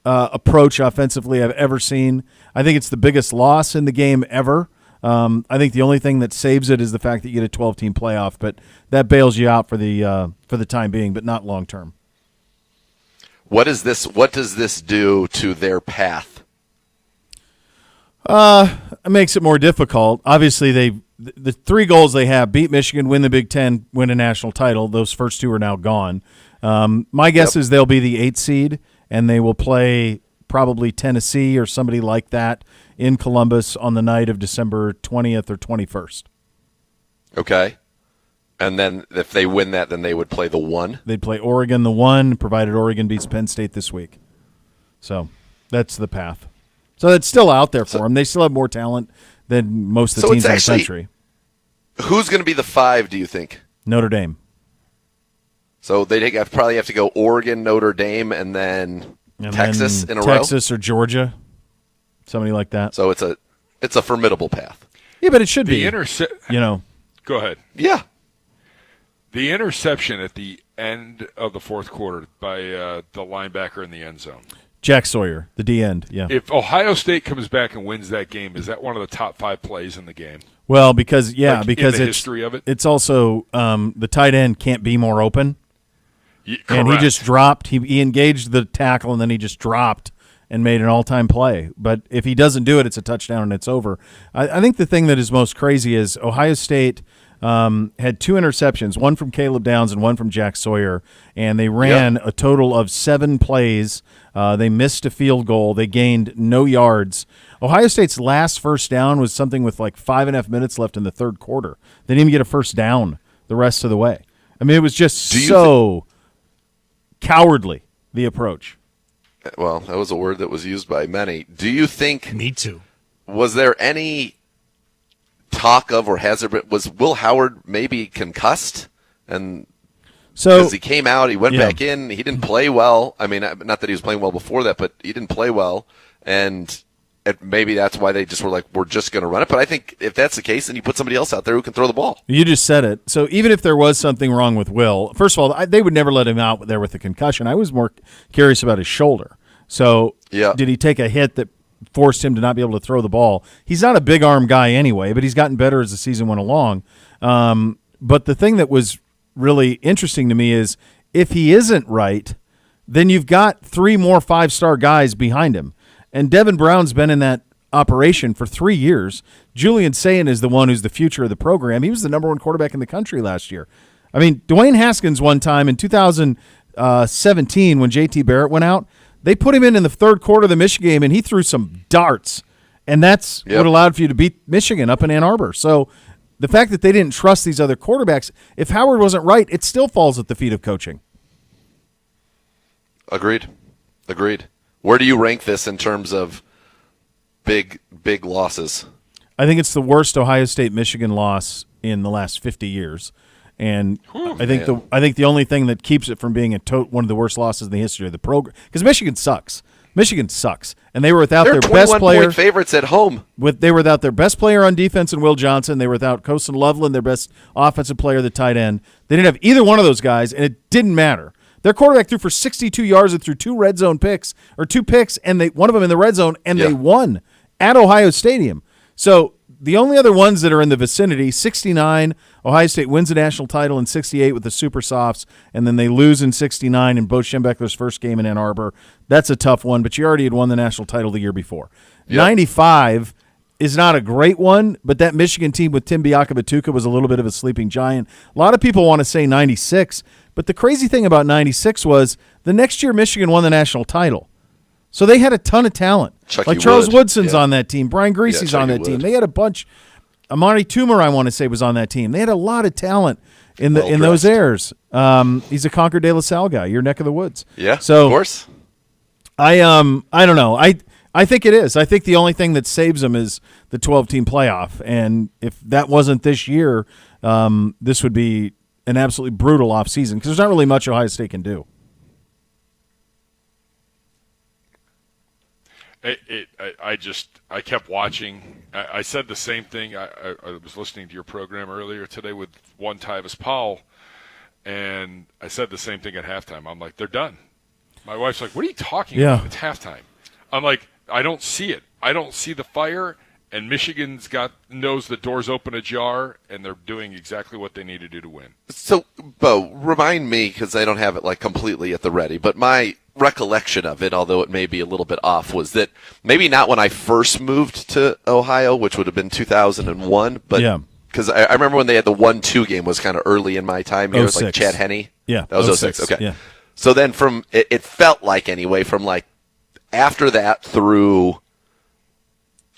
approach offensively I've ever seen. I think it's the biggest loss in the game ever. I think the only thing that saves it is the fact that you get a 12-team playoff, but that bails you out for the time being, but not long term. What does this do to their path? It makes it more difficult. Obviously, the three goals they have: beat Michigan, win the Big Ten, win a national title. Those first two are now gone. My guess is they'll be the 8th seed, and they will play probably Tennessee or somebody like that in Columbus on the night of December 20th or 21st. Okay. And then if they win that, then they would play the 1? They'd play Oregon the 1, provided Oregon beats Penn State this week. So that's the path. So that's still out there for them. They still have more talent than most of the teams in the country. Who's going to be the 5, do you think? Notre Dame. So they probably have to go Oregon, Notre Dame, and then Texas in a row? Texas or Georgia. Somebody like that. So it's a formidable path. Yeah, but it should be. You know. Go ahead. Yeah. The interception at the end of the fourth quarter by the linebacker in the end zone. Jack Sawyer, the D end. Yeah. If Ohio State comes back and wins that game, is that one of the top 5 plays in the game? Well, because In the it's history of it? It's also the tight end can't be more open. And he Correct. just dropped. He engaged the tackle, and then he just dropped and made an all-time play. But if he doesn't do it, it's a touchdown, and it's over. I think the thing that is most crazy is Ohio State had 2 interceptions, one from Caleb Downs and one from Jack Sawyer, and they ran a total of 7 plays. They missed a field goal. They gained no yards. Ohio State's last first down was something with like 5.5 minutes left in the third quarter. They didn't even get a first down the rest of the way. I mean, it was just so cowardly, the approach. Well, that was a word that was used by many. Do you think Me too. was there any talk of, or has there been, was Will Howard maybe concussed? And So because he came out, he went Yeah. back in, he didn't play well. I mean, not that he was playing well before that, but he didn't play well. And maybe that's why they just were like, we're just going to run it. But I think if that's the case, then you put somebody else out there who can throw the ball. you just said it. So even if there was something wrong with Will, first of all, they would never let him out there with a concussion. I was more curious about his shoulder. So did he take a hit that forced him to not be able to throw the ball? He's not a big arm guy anyway, but he's gotten better as the season went along. But the thing that was really interesting to me is if he isn't right, then you've got 3 more 5-star guys behind him. And Devin Brown's been in that operation for 3 years. Julian Sayin is the one who's the future of the program. He was the number 1 quarterback in the country last year. I mean, Dwayne Haskins one time in 2017 when J.T. Barrett went out, they put him in the third quarter of the Michigan game, and he threw some darts. And that's what allowed for you to beat Michigan up in Ann Arbor. So the fact that they didn't trust these other quarterbacks, if Howard wasn't right, it still falls at the feet of coaching. Agreed. Where do you rank this in terms of big losses? I think it's the worst Ohio State-Michigan loss in the last 50 years. And I think the only thing that keeps it from being one of the worst losses in the history of the program, because Michigan sucks, and they were without They're their best 21 player. point favorites at home. They were without their best player on defense and Will Johnson. They were without Kosen Loveland, their best offensive player, the tight end. They didn't have either one of those guys, and it didn't matter. Their quarterback threw for 62 yards and threw 2 picks, and one of them in the red zone, and they won at Ohio Stadium. So the only other ones that are in the vicinity, 69, Ohio State wins the national title in 68 with the Super Softs, and then they lose in 69 in Bo Schembechler's first game in Ann Arbor. That's a tough one, but you already had won the national title the year before. 95 is not a great one, but that Michigan team with Tim Biakabatuka was a little bit of a sleeping giant. A lot of people want to say 96, but the crazy thing about 96 was the next year Michigan won the national title. So they had a ton of talent. Chucky Charles Wood. Woodson's on that team. Brian Griese's on that team. They had a bunch. Amari Toomer, I want to say, was on that team. They had a lot of talent in those airs. He's a Concord de La Salle guy, your neck of the woods. Yeah, so, of course. I don't know. I think it is. I think the only thing that saves them is the 12-team playoff. And if that wasn't this year, this would be an absolutely brutal offseason because there's not really much Ohio State can do. I kept watching. I said the same thing. I was listening to your program earlier today with one Tyvis Powell, and I said the same thing at halftime. I'm like, they're done. My wife's like, what are you talking about? It's halftime. I'm like, I don't see it. I don't see the fire, and Michigan's knows the door's open ajar, and they're doing exactly what they need to do to win. So, Bo, remind me, because I don't have it like completely at the ready, but my recollection of it, although it may be a little bit off, was that maybe not when I first moved to Ohio, which would have been 2001, but because I remember when they had the 1-2 game was kind of early in my time here. It was like Chad Henne. Yeah. That was 06. Okay. Yeah. So then it felt like anyway, from like after that through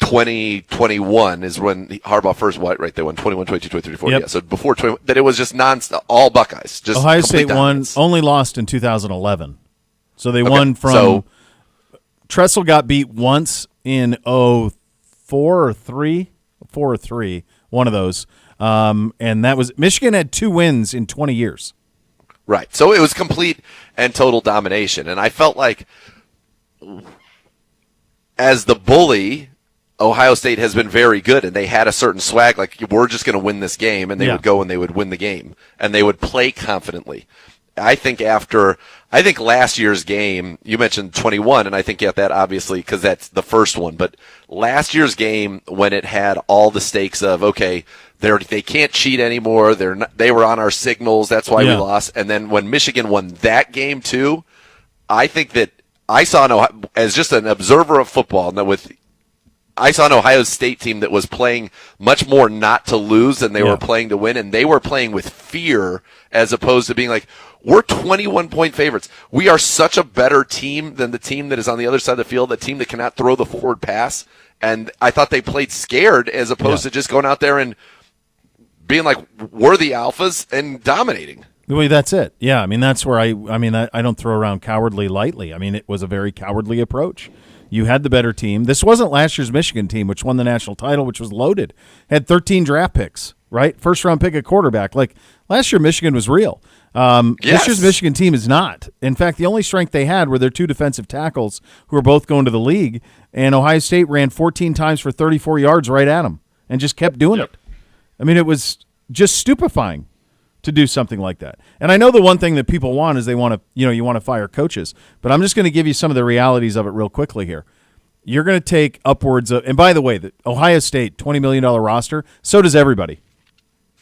2021 is when Harbaugh first right they won 21, 22, 23, 24. Yep. Yeah. So before 20, that it was just all Buckeyes. Just Ohio State dominance. only lost in 2011. So they won from Tressel got beat once in 04 or 3, one of those. And that was Michigan had 2 wins in 20 years. Right. So it was complete and total domination. And I felt like as the bully, Ohio State has been very good, and they had a certain swag, like we're just going to win this game, and they would go and they would win the game, and they would play confidently. I think last year's game, you mentioned 21, and I think you have that obviously because that's the first one. But last year's game, when it had all the stakes of, okay, they can't cheat anymore. They were on our signals. That's why we lost. And then when Michigan won that game too, I think that I saw as just an observer of football, I saw an Ohio State team that was playing much more not to lose than they were playing to win, and they were playing with fear as opposed to being like, we're 21-point favorites. We are such a better team than the team that is on the other side of the field, the team that cannot throw the forward pass. And I thought they played scared as opposed to just going out there and being like, we're the alphas and dominating. Well, that's it. Yeah, I mean, that's where I don't throw around cowardly lightly. I mean, it was a very cowardly approach. You had the better team. This wasn't last year's Michigan team, which won the national title, which was loaded. Had 13 draft picks, right? First-round pick at quarterback. Like, last year Michigan was real. This year's Michigan team is not. In fact, the only strength they had were their two defensive tackles who are both going to the league, and Ohio State ran 14 times for 34 yards right at them and just kept doing it. I mean, it was just stupefying to do something like that. And I know the one thing that people want is you want to fire coaches, but I'm just going to give you some of the realities of it real quickly here. You're going to take upwards of, and by the way, the Ohio State $20 million roster, so does everybody.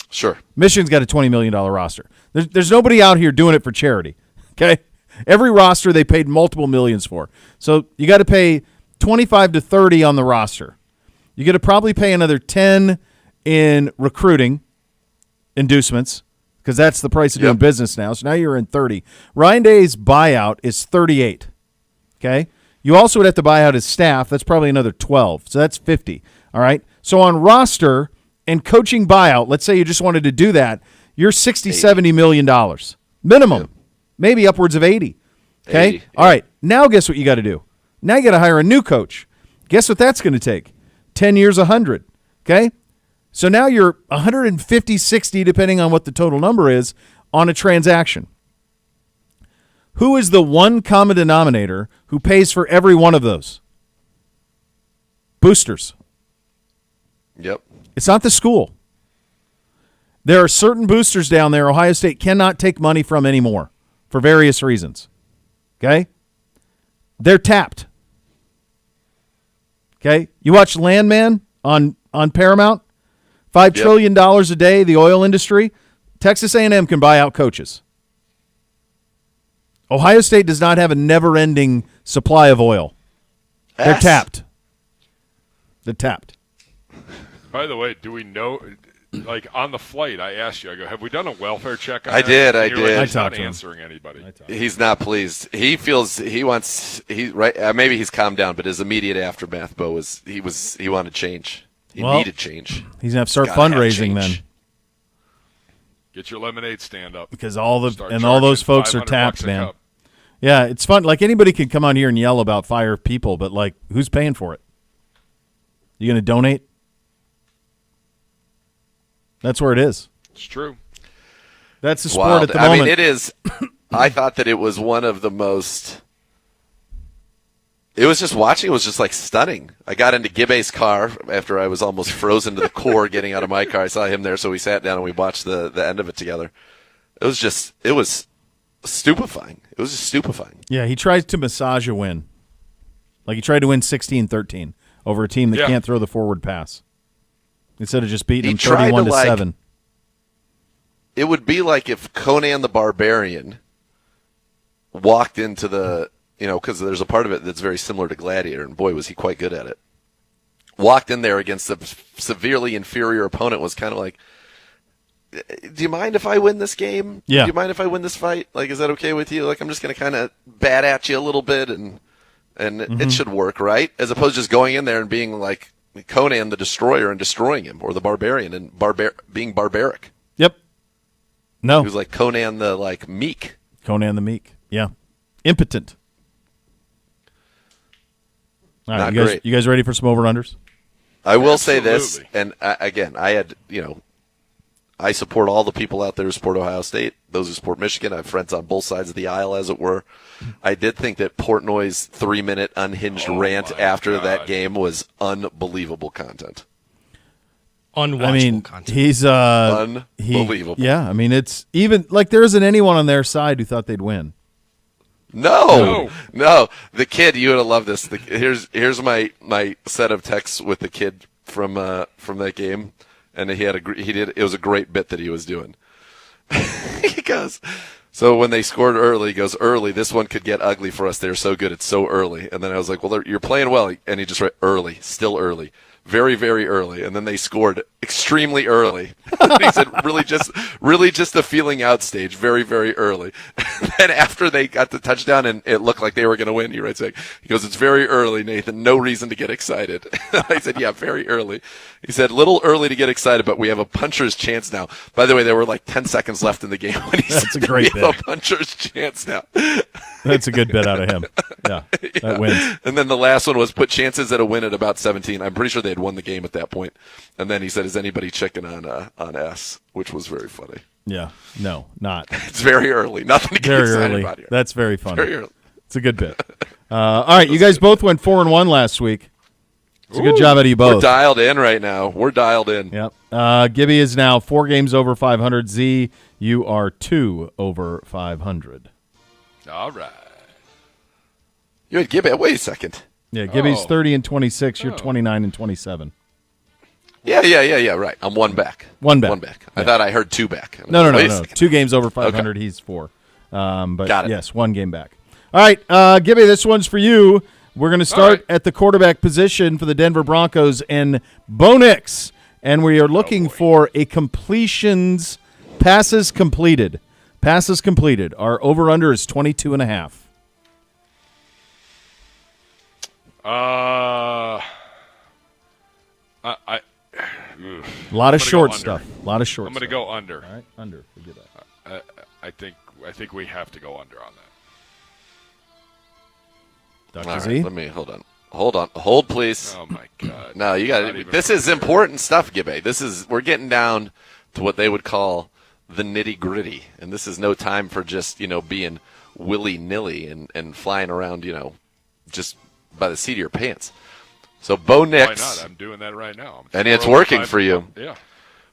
Sure. Michigan's got a $20 million roster. There's nobody out here doing it for charity, okay? Every roster they paid multiple millions for. So you got to pay 25 to 30 on the roster. You got to probably pay another 10 in recruiting inducements, because that's the price of doing business now. So now you're in 30. Ryan Day's buyout is 38. Okay? You also would have to buy out his staff. That's probably another 12. So that's 50. All right? So on roster and coaching buyout, let's say you just wanted to do that, you're $60, $70 million. Minimum. Yep. Maybe upwards of 80. Okay? 80, all right. Now guess what you got to do? Now you got to hire a new coach. Guess what that's going to take? 10 years, 100. Okay? So now you're 150, 60, depending on what the total number is, on a transaction. Who is the one common denominator who pays for every one of those? Boosters. Yep. It's not the school. There are certain boosters down there Ohio State cannot take money from anymore for various reasons. Okay? They're tapped. Okay? You watch Landman on Paramount? $5 trillion a day, the oil industry. Texas A&M can buy out coaches. Ohio State does not have a never-ending supply of oil. They're tapped. They're tapped. By the way, do we know, like on the flight, I asked you, I go, have we done a welfare check on I that? did. Like, I talked not to him. answering anybody. He's not pleased. He feels maybe he's calmed down, but his immediate aftermath, Bo, was he wanted change. He needed change. He's going to have to start fundraising then. Get your lemonade stand up. Because all those folks are tapped, man. Cup. Yeah, it's fun. Like, anybody can come on here and yell about fire people, but, like, who's paying for it? You going to donate? That's where it is. It's true. That's the sport at the moment. I mean, it is. I thought that it was one of the most. It was just watching. It was just like stunning. I got into Gibbe's car after I was almost frozen to the core getting out of my car. I saw him there, so we sat down and we watched the end of it together. It was stupefying. It was just stupefying. Yeah, he tried to massage a win. Like, he tried to win 16-13 over a team that can't throw the forward pass. Instead of just beating them 31-7. It would be like if Conan the Barbarian walked into the, because there's a part of it that's very similar to Gladiator, and boy, was he quite good at it. Walked in there against a severely inferior opponent, was kind of like, do you mind if I win this game? Yeah. Do you mind if I win this fight? Like, is that okay with you? Like, I'm just going to kind of bat at you a little bit, and it should work, right? As opposed to just going in there and being like Conan the Destroyer and destroying him, or the Barbarian and being barbaric. Yep. No. He was like Conan the meek. Conan the Meek. Yeah. Impotent. All right, Not great. You guys ready for some over-unders? I will say this, Absolutely. and again, I had, I support all the people out there who support Ohio State, those who support Michigan. I have friends on both sides of the aisle, as it were. I did think that Portnoy's 3-minute unhinged rant after that game was unbelievable content. Unwatchable content. he's Unbelievable. yeah, I mean, it's even like there isn't anyone on their side who thought they'd win. No. The kid, you would have loved this. Here's my set of texts with the kid from that game, and it was a great bit that he was doing. He goes, so when they scored early, he goes, early, this one could get ugly for us. They're so good. It's so early. And then I was like, well, you're playing well. And he just wrote early, still early. Very, very early. And then they scored extremely early. He said, really just a feeling out stage. Very, very early. And then after they got the touchdown and it looked like they were going to win, he goes, it's very early, Nathan. No reason to get excited. I said, yeah, very early. He said, little early to get excited, but we have a puncher's chance now. By the way, there were like 10 seconds left in the game when he That's said, a great we have bit. a puncher's chance now. That's a good bit out of him. Yeah, that wins. And then the last one was put chances at a win at about 17. I'm pretty sure they had won the game at that point. And then he said, is anybody checking on S? Which was very funny. Yeah, no, not It's very early. Nothing to get very excited early. about here. That's very funny. Very early. It's a good bit. All right, you guys both went 4-1 last week. It's a good job out of you both. We're dialed in right now. We're dialed in. Yep. Gibby is now 4 games over 500. Z, you are 2 over 500. All right. You had Gibby. Wait a second. Yeah, Gibby's Oh. 30 and 26. You're 29 and 27. Yeah. Right. I'm one back. One back. I thought I heard 2 back. No. Wait a second. 2 games over 500. He's 4. But Got it. yes, 1 game back. All right, Gibby, this one's for you. We're going to start at the quarterback position for the Denver Broncos and Bo Nix, and we are looking for a completions, passes completed. Passes completed. Our over-under is 22.5. A A lot of short under. stuff. A lot of short I'm going to stuff. go under. All right, under. Forget that. I think we have to go under on that. Dr. All Z? right, let me hold on. Hold, please. Oh my God. No, you got Not it. even This is important stuff, Gibby. We're getting down to what they would call the nitty gritty, and this is no time for just being willy nilly and flying around just by the seat of your pants. So Bo Why Nix, not? I'm doing that right now. and it's working for you. Yeah.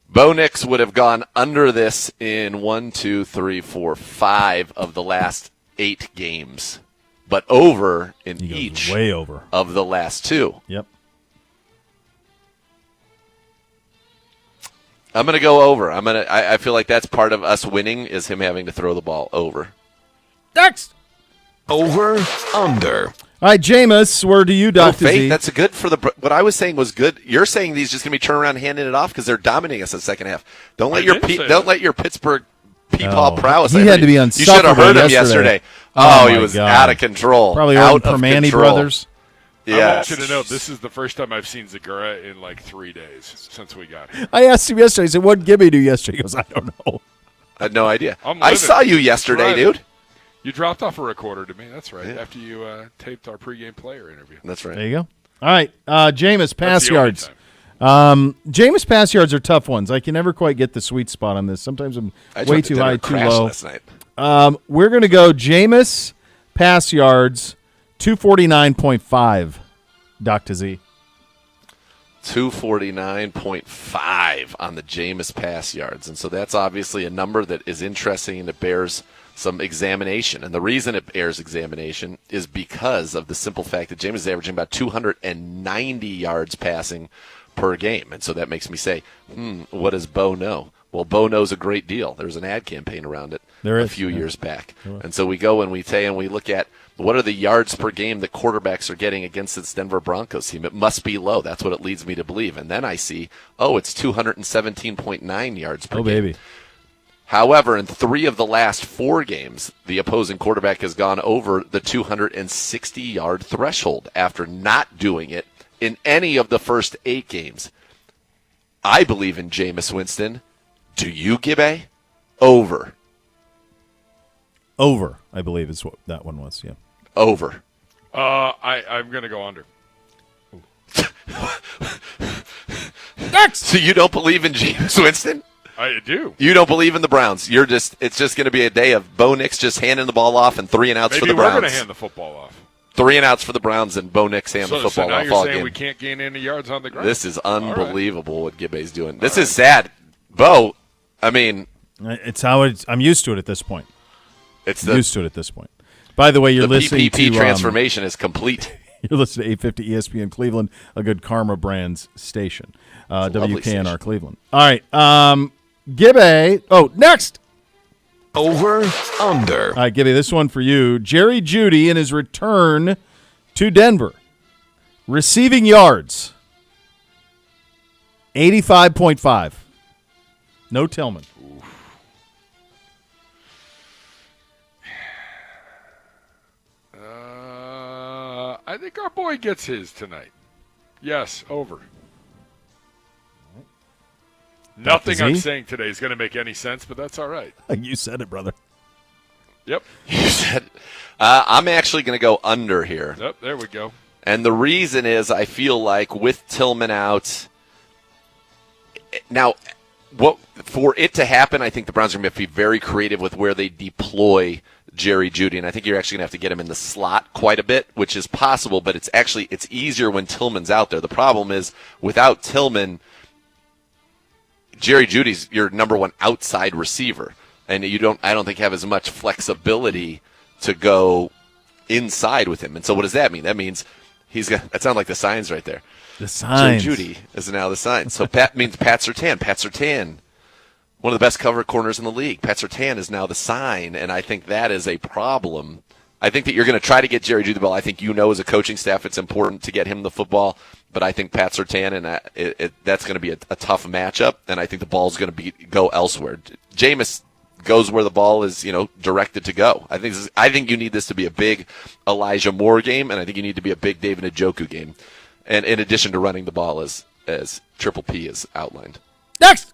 Bo Nix would have gone under this in 5 of the last 8 games, but over in He goes each way over. of the last 2. Yep. I'm going to go over. I feel like that's part of us winning is him having to throw the ball over. Next. Over, under. All right, Jameis, where do you, No, Dr. Z? Faith, that's good for what I was saying was good. You're saying these just going to be turning around and handing it off because they're dominating us in the second half. Don't let your Pittsburgh peepaw prowess. He had to be You should have unsufferable heard him yesterday. yesterday. Oh, he my was God. out of control. Probably out owed of Permane control. brothers. I Yes. want you to know this is the first time I've seen Zagura in like 3 days since we got here. I asked him yesterday. I said, what did Gibby do yesterday? He goes, I don't know. I had no idea. I'm I living. saw you yesterday, Driving. dude. You dropped off a recorder to me. That's right. Yeah. After you taped our pregame player interview. That's right. There you go. All right, Jameis, pass That's the only yards. time. Jameis pass yards are tough ones. I can never quite get the sweet spot on this. Sometimes I'm I way dropped too the dinner high, and too crashed low. last night. We're going to go Jameis pass yards, 249.5, Dr. Z. 249.5 on the Jameis pass yards. And so that's obviously a number that is interesting and it bears some examination. And the reason it bears examination is because of the simple fact that Jameis is averaging about 290 yards passing per game. And so that makes me say, what does Bo know? Well, Bo knows a great deal. There's an ad campaign around it There a is, few yeah. years back. And so we go and we look at what are the yards per game that quarterbacks are getting against this Denver Broncos team. It must be low. That's what it leads me to believe. And then I see, it's 217.9 yards per Oh, game. baby. However, in 3 of the last 4 games, the opposing quarterback has gone over the 260-yard threshold after not doing it in any of the first 8 games. I believe in Jameis Winston. Do you, Gibby? Over. Over, I believe is what that one was, yeah. Over. I'm going to go under. So you don't believe in Jameis Winston? I do. You don't believe in the Browns. It's just going to be a day of Bo Nix just handing the ball off and 3 and outs Maybe for the we're Browns. going to hand the football off. 3 and outs for the Browns, and Bo Nix hand the So football now off you're all saying game. we can't gain any yards on the ground? This is unbelievable what Gibbe's doing. This is sad. Bo, I mean, It's how I'm used to it at this point. it's Used to it at this point. By the way, you're the listening PPP to transformation is complete. You're listening to 850 ESPN Cleveland, a good Karma Brands station. a lovely WKNR station. Cleveland. All right. Gibbe. Oh, next. Over, under. All right, Gibby, this one for you. Jerry Jeudy in his return to Denver. Receiving yards, 85.5. No Tillman. I think our boy gets his tonight. Yes, over. Nothing I'm Z? saying today is going to make any sense, but that's all right. You said it, brother. Yep. You said, I'm actually going to go under here. Yep, there we go. And the reason is I feel like with Tillman out, now, for it to happen, I think the Browns are going to have to be very creative with where they deploy Jerry Jeudy, and I think you're actually going to have to get him in the slot quite a bit, which is possible, but it's easier when Tillman's out there. The problem is without Tillman, Jerry Judy's your number one outside receiver, and I don't think have as much flexibility to go inside with him. And so what does that mean? That means that sounds like the signs right there. The signs. Jerry Jeudy is now the sign. So Pat means Pat Surtain. Pat Surtain, one of the best cover corners in the league. Pat Surtain is now the sign, and I think that is a problem. I think that you're going to try to get Jerry Jeudy the ball. I think as a coaching staff it's important to get him the football, but I think Pat Surtain, and that's going to be a tough matchup, and I think the ball's going to go elsewhere. Jameis goes where the ball is, directed to go. I think you need this to be a big Elijah Moore game, and I think you need to be a big David Njoku game, and in addition to running the ball as Triple P is outlined. Next.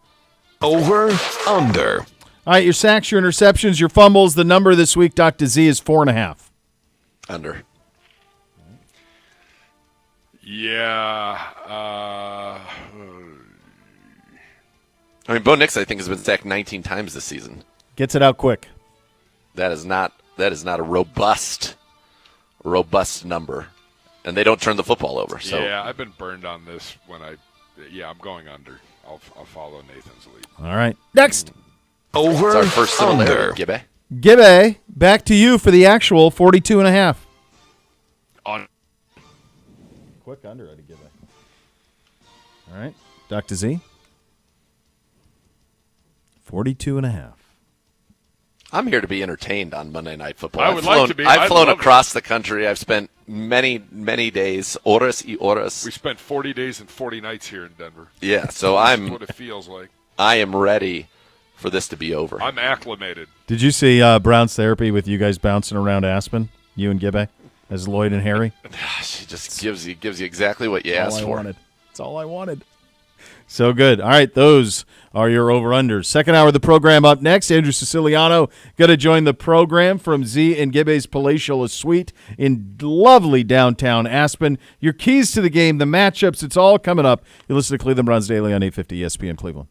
Over, under. All right, your sacks, your interceptions, your fumbles. The number this week, Dr. Z, is 4.5. Under. Yeah. I mean, Bo Nix, I think, has been sacked 19 times this season. Gets it out quick. That is not a robust number, and they don't turn the football over. So Yeah, I've been burned on this I'm going under. I'll follow Nathan's lead. All right. Next. Over, it's our first under. similarity, Gibbe. Gibbe, back to you for the actual 42.5. On. Quick under out of Gibbe. All right. Dr. Z. 42.5. I'm here to be entertained on Monday Night Football. I would like to be. I've I'd flown love it. across the country. I've spent many, many days, horas y horas. We spent 40 days and 40 nights here in Denver. Yeah, so That's what it feels like. I am ready for this to be over. I'm acclimated. Did you see Brown's therapy with you guys bouncing around Aspen, you and Gibbe, as Lloyd and Harry? She just gives you exactly what you asked for. That's all I wanted. So good. All right, those are your over-unders. Second hour of the program up next. Andrew Siciliano going to join the program from Z and Gibbe's Palatial Suite in lovely downtown Aspen. Your keys to the game, the matchups, it's all coming up. You listen to Cleveland Browns Daily on 850 ESPN Cleveland.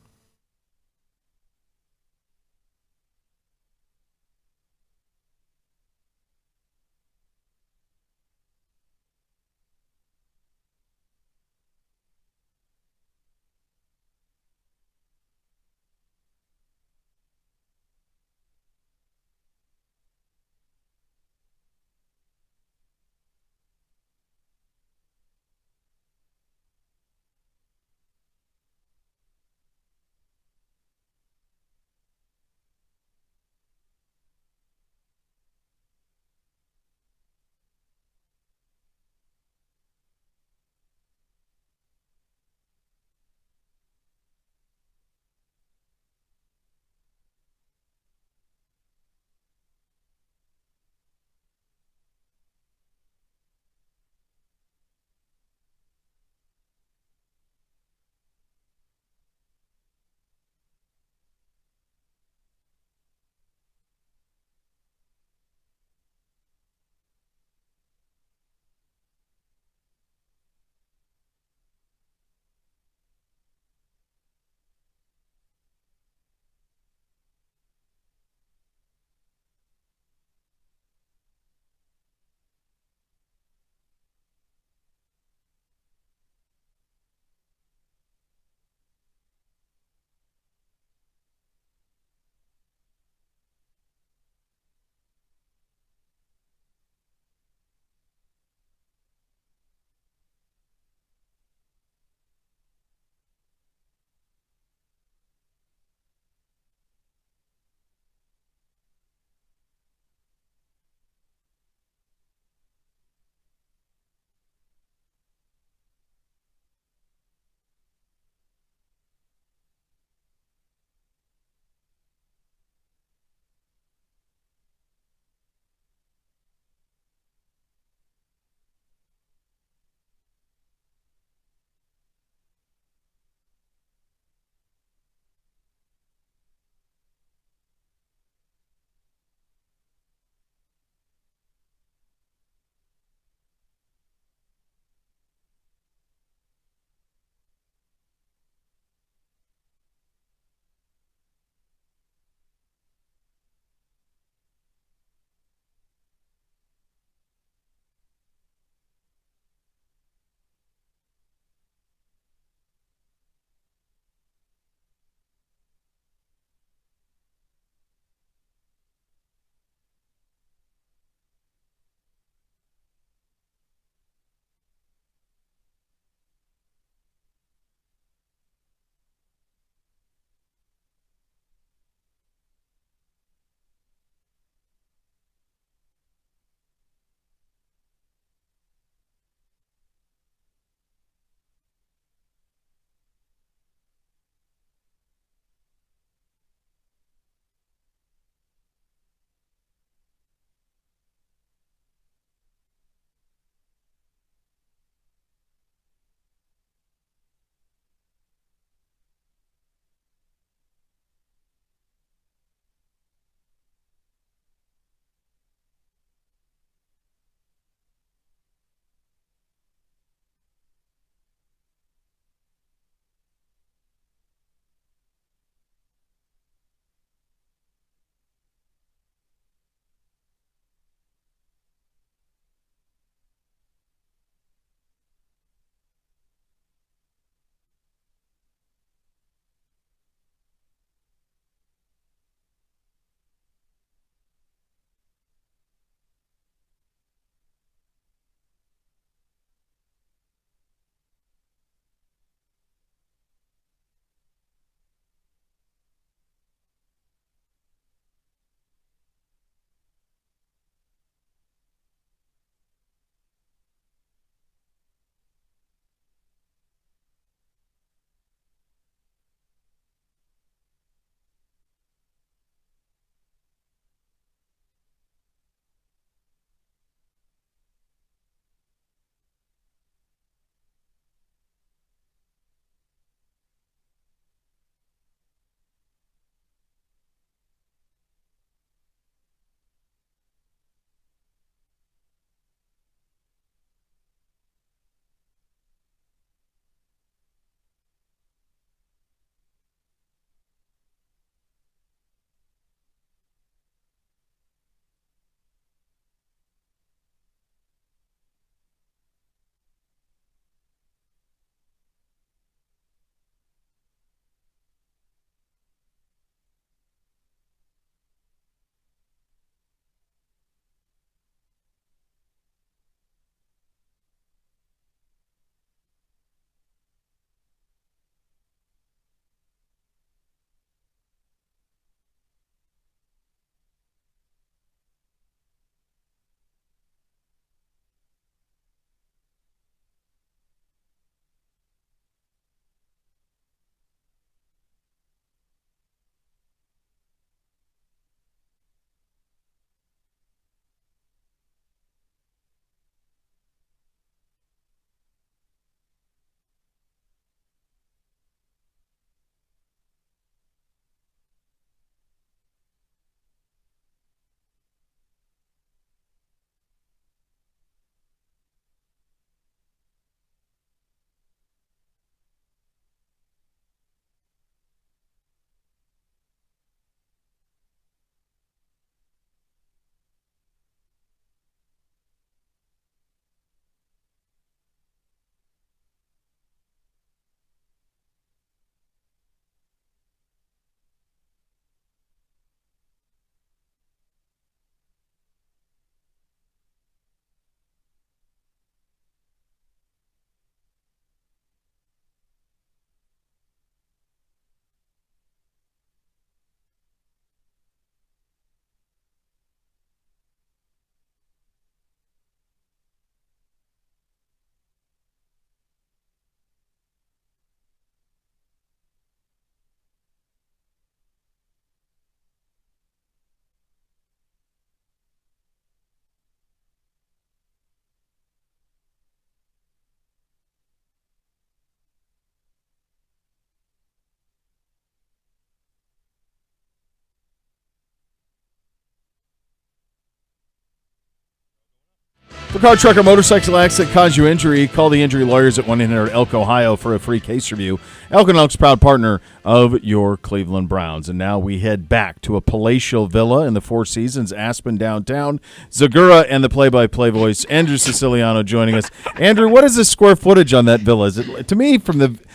For car, truck, or motorcycle accident that cause you injury, call the injury lawyers at 1-800-ELK, Ohio for a free case review. Elk & Elk's proud partner of your Cleveland Browns. And now we head back to a palatial villa in the Four Seasons, Aspen downtown. Zagura and the play-by-play voice, Andrew Siciliano, joining us. Andrew, what is the square footage on that villa? Is it, to me,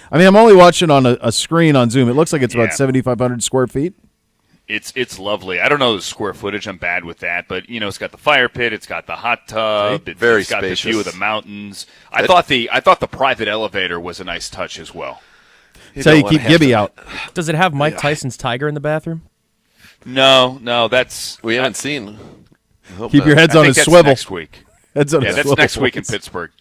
I'm only watching on a screen on Zoom. It looks like it's about 7,500 square feet. It's lovely. I don't know the square footage. I'm bad with that, but it's got the fire pit, it's got the hot tub, it's got the view of the mountains. I thought the private elevator was a nice touch as well. That's how you keep Gibby out. Does it have Mike Tyson's tiger in the bathroom? No, that's We haven't seen. Keep your heads on a swivel. Next week. That's next week in Pittsburgh.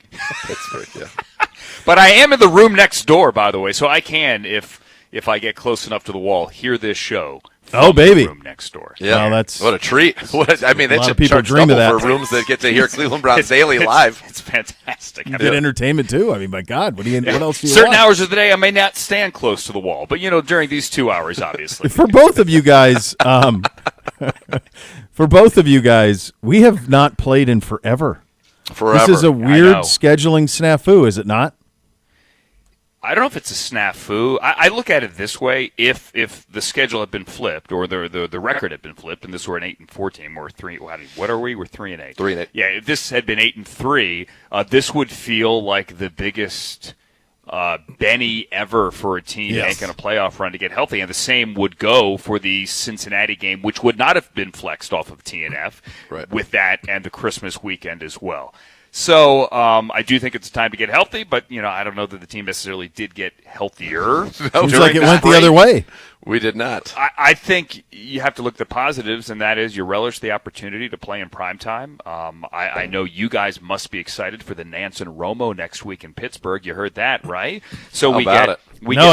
Pittsburgh, yeah. But I am in the room next door, by the way, so I can, if I get close enough to the wall, hear this show. Oh, baby. The room next door. Yeah, well, that's what a treat. They lot should of people charge dream of double that. for rooms that get to hear Cleveland Browns daily live. It's fantastic. you get entertainment too. I mean, my God, what else do you Certain want? hours of the day, I may not stand close to the wall, but during these 2 hours, obviously. For both of you guys, we have not played in forever. Forever. This is a weird scheduling snafu, is it not? I don't know if it's a snafu. I look at it this way: if the schedule had been flipped, or the record had been flipped, and this were an 8-4 team, or 3. What are we? We're 3-8. 3-8. Yeah, if this had been 8-3, this would feel like the biggest Benny ever for a team making a playoff run to get healthy, and the same would go for the Cincinnati game, which would not have been flexed off of TNF with that and the Christmas weekend as well. So I do think it's time to get healthy, but I don't know that the team necessarily did get healthier. Seems like it went the other way. We did not. I think you have to look at the positives, and that is you relish the opportunity to play in primetime. I know you guys must be excited for the Nance and Romo next week in Pittsburgh. You heard that, right? So I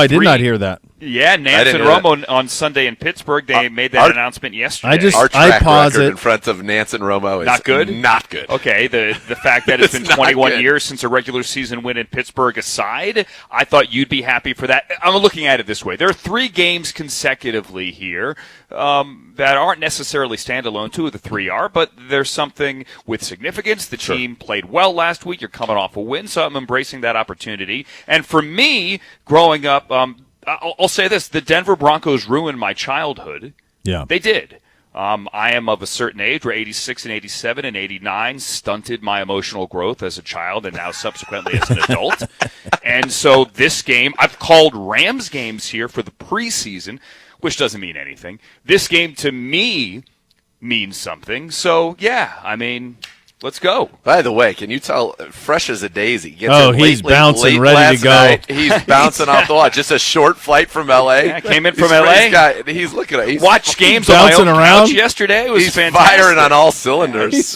did not hear that. Yeah, Nance and Romo on Sunday in Pittsburgh. They made that announcement yesterday. Our track record in front of Nance and Romo is not good. Not good. Okay, the fact that it's been 21 years since a regular season win in Pittsburgh aside, I thought you'd be happy for that. I'm looking at it this way: there are 3 games consecutively here that aren't necessarily standalone. 2 of the 3 are, but there's something with significance. The team played well last week. You're coming off a win, so I'm embracing that opportunity. And for me, growing up, I'll say this: the Denver Broncos ruined my childhood. Yeah, they did. I am of a certain age where 86 and 87 and 89 stunted my emotional growth as a child and now subsequently as an adult. And so this game, I've called Rams games here for the preseason, which doesn't mean anything. This game to me means something. So, let's go. By the way, can you tell, fresh as a daisy? He's bouncing, ready to go. Night, he's bouncing off the wall. Just a short flight from L.A. Yeah, came in from L.A. He's looking at it. Watched games on my own couch yesterday. It was fantastic. Firing on all cylinders.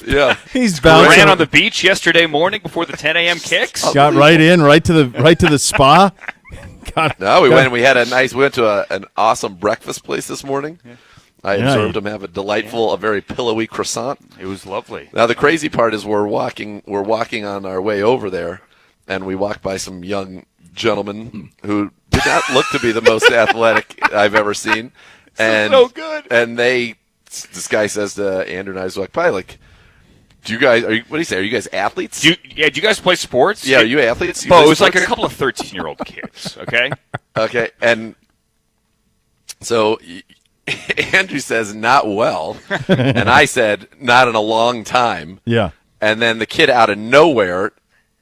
He's bouncing. Ran on the beach yesterday morning before the 10 a.m. kicks. Got right to the spa. We went to an awesome breakfast place this morning. Yeah. I observed him have a very pillowy croissant. It was lovely. Now the crazy part is we're walking on our way over there, and we walked by some young gentlemen who did not look to be the most athletic I've ever seen. And so good. And this guy says to Andrew and I, walk by, like, do you guys? What do you say? Are you guys athletes? Do you guys play sports? Yeah, are you athletes? It was like a couple of 13-year-old kids. Okay. Okay, and so Andrew says, not well. And I said, not in a long time. Yeah. And then the kid out of nowhere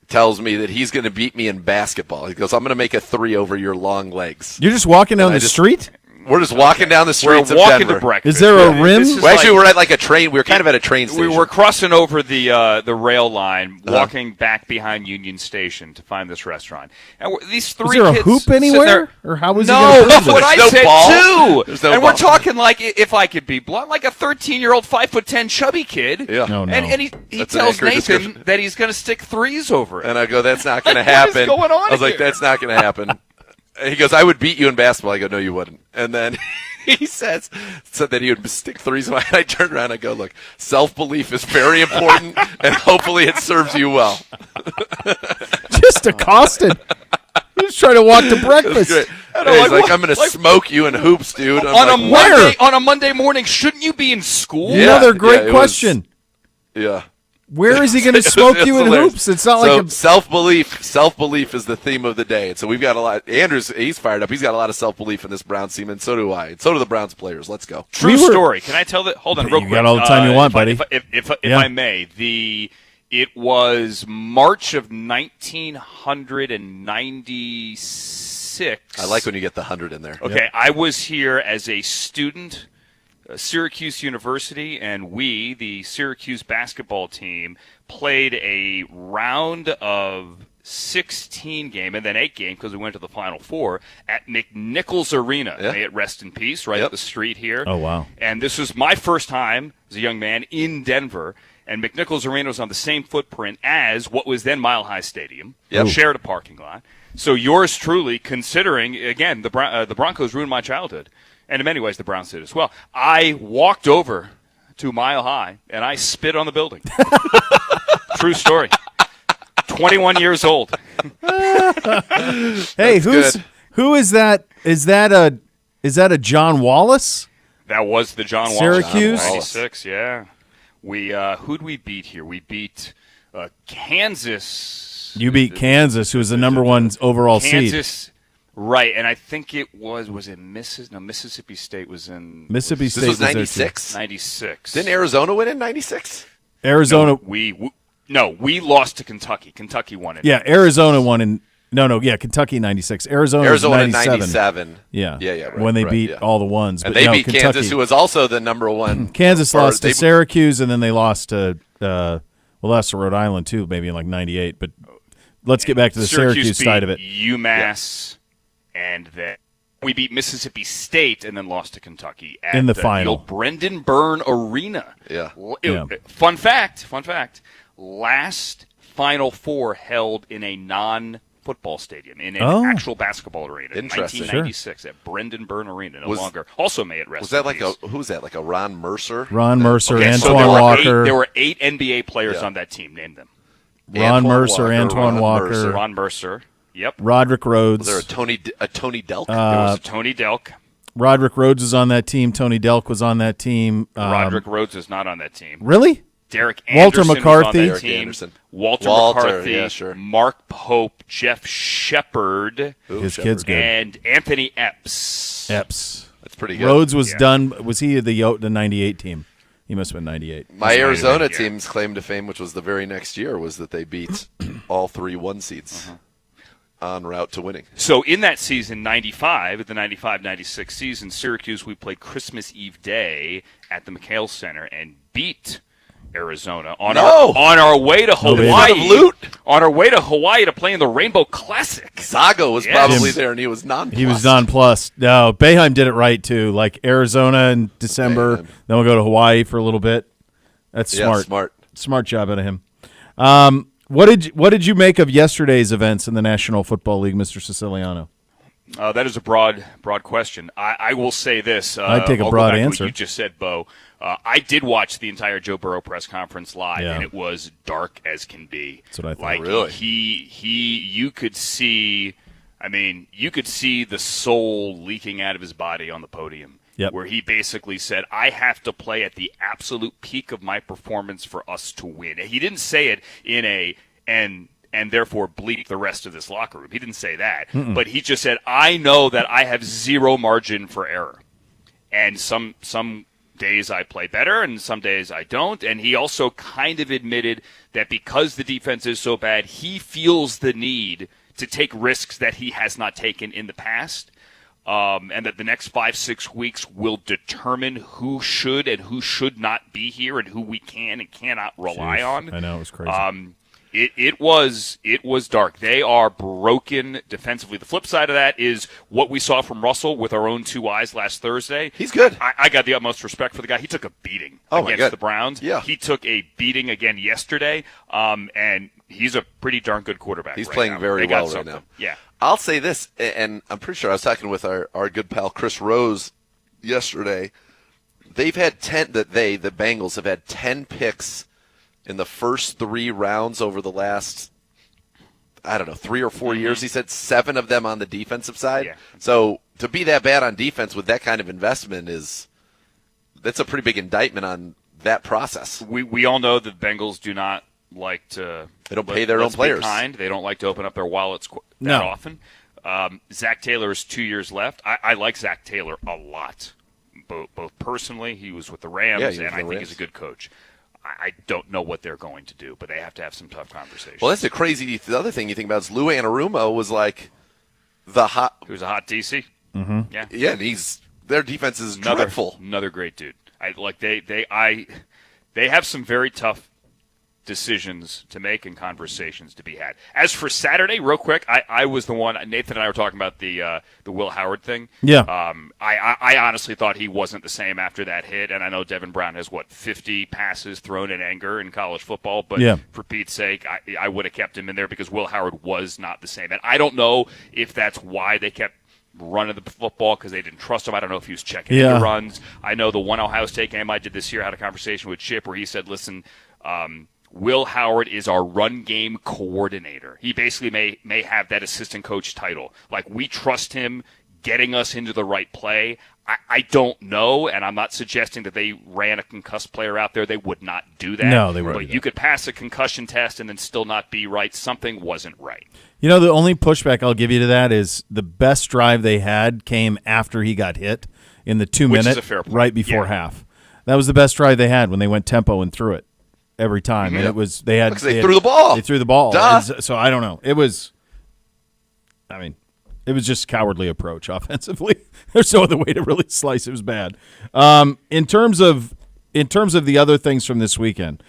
tells me that he's going to beat me in basketball. He goes, I'm going to make a 3 over your long legs. You're just walking down the street? We're just walking down the streets of Denver. to breakfast. Is there a rim? We're at like a train. We were kind of at a train station. We were crossing over the rail line, walking back behind Union Station to find this restaurant. And these 3 kids. Is there a hoop anywhere? Or how was No, that's what I said ball. too. And we're talking like, if I could be blunt, like a 13-year-old, 5'10" chubby kid. Yeah. No. And he tells Nathan that he's going to stick 3s over it. And I go, that's not going to happen. What is going on I was like, that's not going to happen. And he goes, I would beat you in basketball. I go, no, you wouldn't. And then he said that he would stick 3s. And I turned around and I go, look, self-belief is very important, and hopefully it serves you well. Just accosted. He's trying to walk to breakfast. And he's like, I'm going to smoke you in hoops, dude. On a Monday morning, shouldn't you be in school? Yeah, another great question. Yeah. Where is he going to smoke you in hilarious. hoops? It's not So like a self-belief is the theme of the day. And so we've got a lot. Andrew's, he's fired up. He's got a lot of self-belief in this Browns team, and so do I. And so do the Browns players. Let's go. True story. Can I tell that? Hold on, real You quick. got all the time you want, buddy. If Yeah. I may, it was March of 1996. I like when you get the 100 in there. Okay, I was here as a student, Syracuse University, and we, the Syracuse basketball team, played a round of 16 game and then 8 game because we went to the Final Four at McNichols Arena. Yeah. May it rest in peace, right Yep. up the street here. Oh, wow. And this was my first time as a young man in Denver. And McNichols Arena was on the same footprint as what was then Mile High Stadium. Yep. Shared a parking lot. So yours truly, considering, again, the Broncos ruined my childhood. And in many ways, the Browns did as well. I walked over to Mile High, and I spit on the building. True story. 21 years old. hey, good. who is that? Is that a John Wallace? That was the John Wallace. Syracuse? John Wallace. 96, yeah. Who'd we beat here? We beat Kansas. You beat Kansas, who was the number one overall seed. Kansas, right? And I think it was it Mississippi State was in Mississippi State This was there, too. 96? 96. Didn't Arizona win in 96? Arizona. We lost to Kentucky. Kentucky won it. Yeah, Arizona won in. Kentucky 96. Arizona was Arizona in 97. 97. Yeah, Right, when they right, beat yeah. all the ones. And But they no, beat Kentucky. Kansas, who was also the number one. Kansas or lost to they- Syracuse, and then they lost to lost to Rhode Island too, maybe in like '98. But let's get back to the Syracuse beat side of it. UMass, and then we beat Mississippi State, and then lost to Kentucky at In the final. old Brendan Byrne Arena. Yeah. Fun fact. Last Final Four held in a non-football stadium, in an actual basketball arena. Interesting. 1996 at Brendan Byrne Arena. No Was- longer. Also, may it rest. Was that in like peace. who was that? Like a Ron Mercer? Ron Mercer, Okay, so Antoine Walker, there were 8 NBA players Yeah. on that team. Name them. Ron Antoine Mercer, Walker, Antoine Ron Walker, Mercer. Ron Mercer. Yep. Roderick Rhodes. Was there a Tony Delk? There was Tony Delk. Roderick Rhodes was on that team. Tony Delk was on that team. Roderick Rhodes is not on that team. Really? Derek Walter Anderson McCarthy. was on that Derek team. Anderson. Walter McCarthy, yeah, sure. Mark Pope, Jeff Shepard, His kid's good. and Anthony Epps. Epps. That's pretty good. Rhodes was Yeah. done. Was he the 98 team? He must have been 98. My Arizona yeah. team's claim to fame, which was the very next year, was that they beat all 3 1 seeds en route to winning. So in that season, 95, the 95-96 season, Syracuse, we played Christmas Eve Day at the McHale Center and beat Arizona on our way to No, baby. Hawaii. Instead of loot. On our way to Hawaii to play in the Rainbow Classic. Zago was Yes. probably Jim- there, and he was nonplussed. He was nonplussed. No, Boeheim did it right too. Like Arizona in December, Boeheim. then we'll go to Hawaii for a little bit. That's Yeah, smart. Smart job out of him. What did you make of yesterday's events in the National Football League, Mr. Siciliano? That is a broad question. I will say this. I'd take a I'll go broad back to answer. What you just said, Bo. I did watch the entire Joe Burrow press conference live, Yeah. and it was dark as can be. That's what I thought. Like Really? you could see. I mean, you could see the soul leaking out of his body on the podium. Yep. Where he basically said, I have to play at the absolute peak of my performance for us to win. He didn't say it in a and therefore bleep the rest of this locker room. He didn't say that. But he just said, I know that I have zero margin for error. And some days I play better and some days I don't. And he also kind of admitted that because the defense is so bad, he feels the need to take risks that he has not taken in the past. And that the next 5-6 weeks will determine who should and who should not be here and who we can and cannot rely Jeez, on. I know, it was crazy. It was dark. They are broken defensively. The flip side of that is what we saw from Russell with our own 2 eyes last Thursday. He's good. I got the utmost respect for the guy. He took a beating Oh, my against God. the Browns. Yeah. He took a beating again yesterday, and he's a pretty darn good quarterback. He's right playing now. very They got well right something. now. Yeah. I'll say this, and I'm pretty sure I was talking with our good pal Chris Rose yesterday. They've had 10. The Bengals have had 10 picks in the first 3 rounds over the last, I don't know, 3 or 4 years. He said 7 of them on the defensive side. Yeah. So to be that bad on defense with that kind of investment that's a pretty big indictment on that process. We all know that Bengals do not like to. They don't pay their own players. Be kind. They don't like to open up their wallets that No. often. Zach Taylor has 2 years left. I like Zach Taylor a lot, both personally. He was with the Rams, Yeah, he was and with I the think Rams. he's a good coach. I don't know what they're going to do, but they have to have some tough conversations. Well, that's the other thing you think about is Lou Anarumo was like the hot. He was a hot DC. Mm-hmm. Yeah, Yeah, and their defense is dreadful. Another great dude. They have some very tough decisions to make and conversations to be had. As for Saturday, real quick, I was the one. Nathan and I were talking about the Will Howard thing. Yeah. I honestly thought he wasn't the same after that hit, and I know Devin Brown has 50 passes thrown in anger in college football, but Yeah. for Pete's sake, I would have kept him in there because Will Howard was not the same, and I don't know if that's why they kept running the football because they didn't trust him. I don't know if he was checking Yeah. into runs. I know the one Ohio State game I did this year, I had a conversation with Chip where he said, listen, Will Howard is our run game coordinator. He basically may have that assistant coach title. Like, we trust him getting us into the right play. I don't know, and I'm not suggesting that they ran a concussed player out there. They would not do that. No, they wouldn't But do you that. could pass a concussion test and then still not be right. Something wasn't right. You know, the only pushback I'll give you to that is the best drive they had came after he got hit in the 2 Which is minute a fair point. right before Yeah. half. That was the best drive they had when they went tempo and threw it every time. And it was they had Because they threw the ball. They threw the ball. Duh. And so I don't know. It was just cowardly approach offensively. There's no other way to really slice it. It was bad. In terms of the other things from this weekend,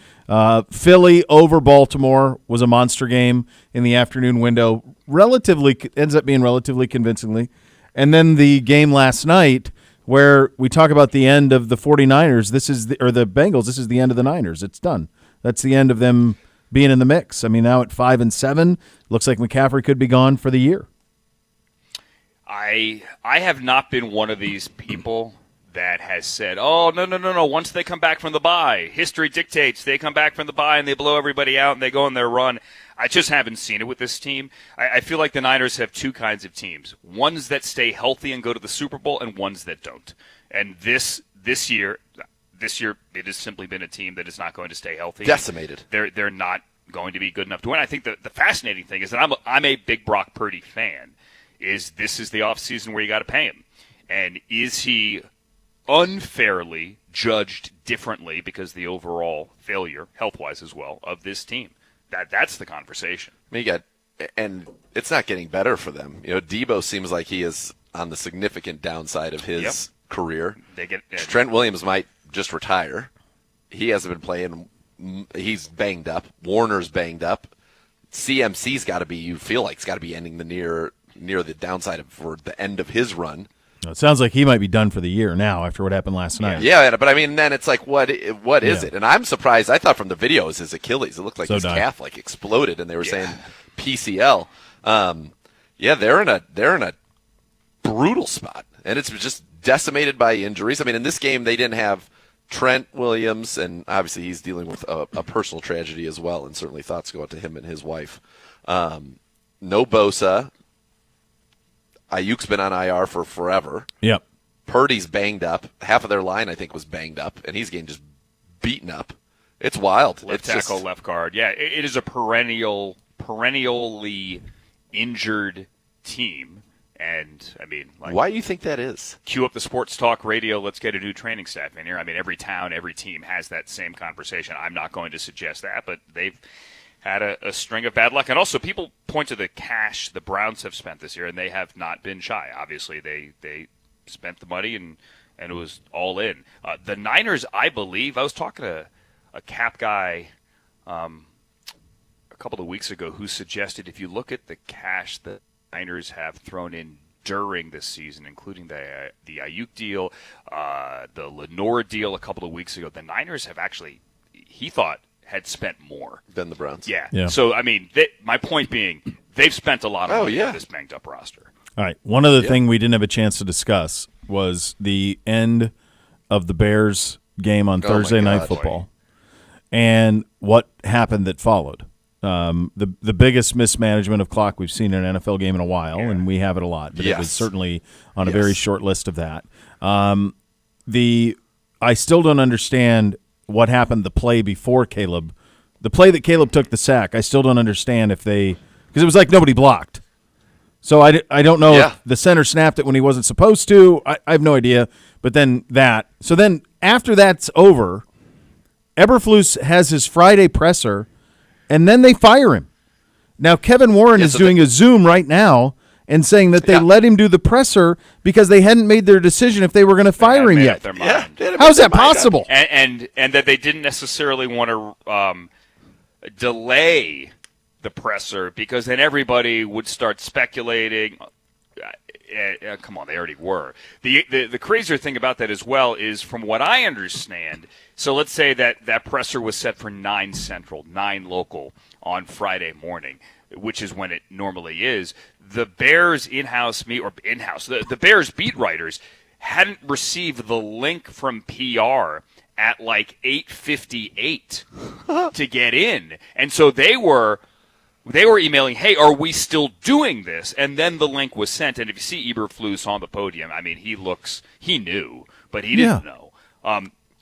Philly over Baltimore was a monster game in the afternoon window. Ends up being relatively convincingly. And then the game last night where we talk about the end of the 49ers, the Bengals, this is the end of the Niners. It's done. That's the end of them being in the mix. I mean, now at 5-7, looks like McCaffrey could be gone for the year. I have not been one of these people that has said, oh, no. Once they come back from the bye, history dictates they come back from the bye and they blow everybody out and they go on their run. I just haven't seen it with this team. I feel like the Niners have two kinds of teams, ones that stay healthy and go to the Super Bowl and ones that don't. And this year, it has simply been a team that is not going to stay healthy. Decimated. They're not going to be good enough to win. I think the fascinating thing is that I'm a big Brock Purdy fan. This is the offseason where you got to pay him. And is he unfairly judged differently because of the overall failure, health-wise as well, of this team? That's the conversation. And it's not getting better for them. You know, Debo seems like he is on the significant downside of his career. Trent Williams might just retire. He hasn't been playing. He's banged up. Warner's banged up. CMC's got to be. You feel like it's got to be ending the near the downside for the end of his run. It sounds like he might be done for the year now after what happened last night. Yeah, but I mean, then it's like, what is it? And I'm surprised. I thought from the videos his Achilles, it looked like his calf exploded, and they were saying PCL. They're in a brutal spot, and it's just decimated by injuries. I mean, in this game they didn't have Trent Williams, and obviously he's dealing with a personal tragedy as well, and certainly thoughts go out to him and his wife. No Bosa. Ayuk's been on IR for forever. Yep. Purdy's banged up. Half of their line, I think, was banged up, and he's getting just beaten up. It's wild. Left tackle, left guard. Yeah, it is a perennially injured team. And, I mean, why do you think that is? Cue up the sports talk radio. Let's get a new training staff in here. I mean, every town, every team has that same conversation. I'm not going to suggest that, but they've had a string of bad luck. And also, people point to the cash the Browns have spent this year, and they have not been shy. Obviously, they spent the money, and it was all in. The Niners, I believe, I was talking to a cap guy a couple of weeks ago who suggested if you look at the cash the Niners have thrown in during this season, including the Ayuk deal, the Lenore deal a couple of weeks ago, the Niners have actually, he thought, had spent more than the Browns. Yeah. So, I mean, my point being, they've spent a lot of money on this banged-up roster. All right. One other thing we didn't have a chance to discuss was the end of the Bears game on Thursday Night Football and what happened that followed. The biggest mismanagement of clock we've seen in an NFL game in a while, and we have it a lot, but it was certainly on a very short list of that. I still don't understand what happened the play before Caleb. The play that Caleb took the sack, I still don't understand if they – because it was like nobody blocked. So I don't know if the center snapped it when he wasn't supposed to. I have no idea. But then that. So then after that's over, Eberflus has his Friday presser, and then they fire him. Now Kevin Warren is doing a Zoom right now and saying that they let him do the presser because they hadn't made their decision if they were going to fire him yet. How's that possible? And that they didn't necessarily want to delay the presser because then everybody would start speculating. Come on, they already were. The crazier thing about that as well is, from what I understand, so let's say that presser was set for 9 Central, 9 local on Friday morning, which is when it normally is. The Bears the Bears beat writers hadn't received the link from PR at like 8:58 to get in, and so they were emailing, hey, are we still doing this? And then the link was sent. And if you see Eberflus on the podium, I mean, he knew, but he didn't know.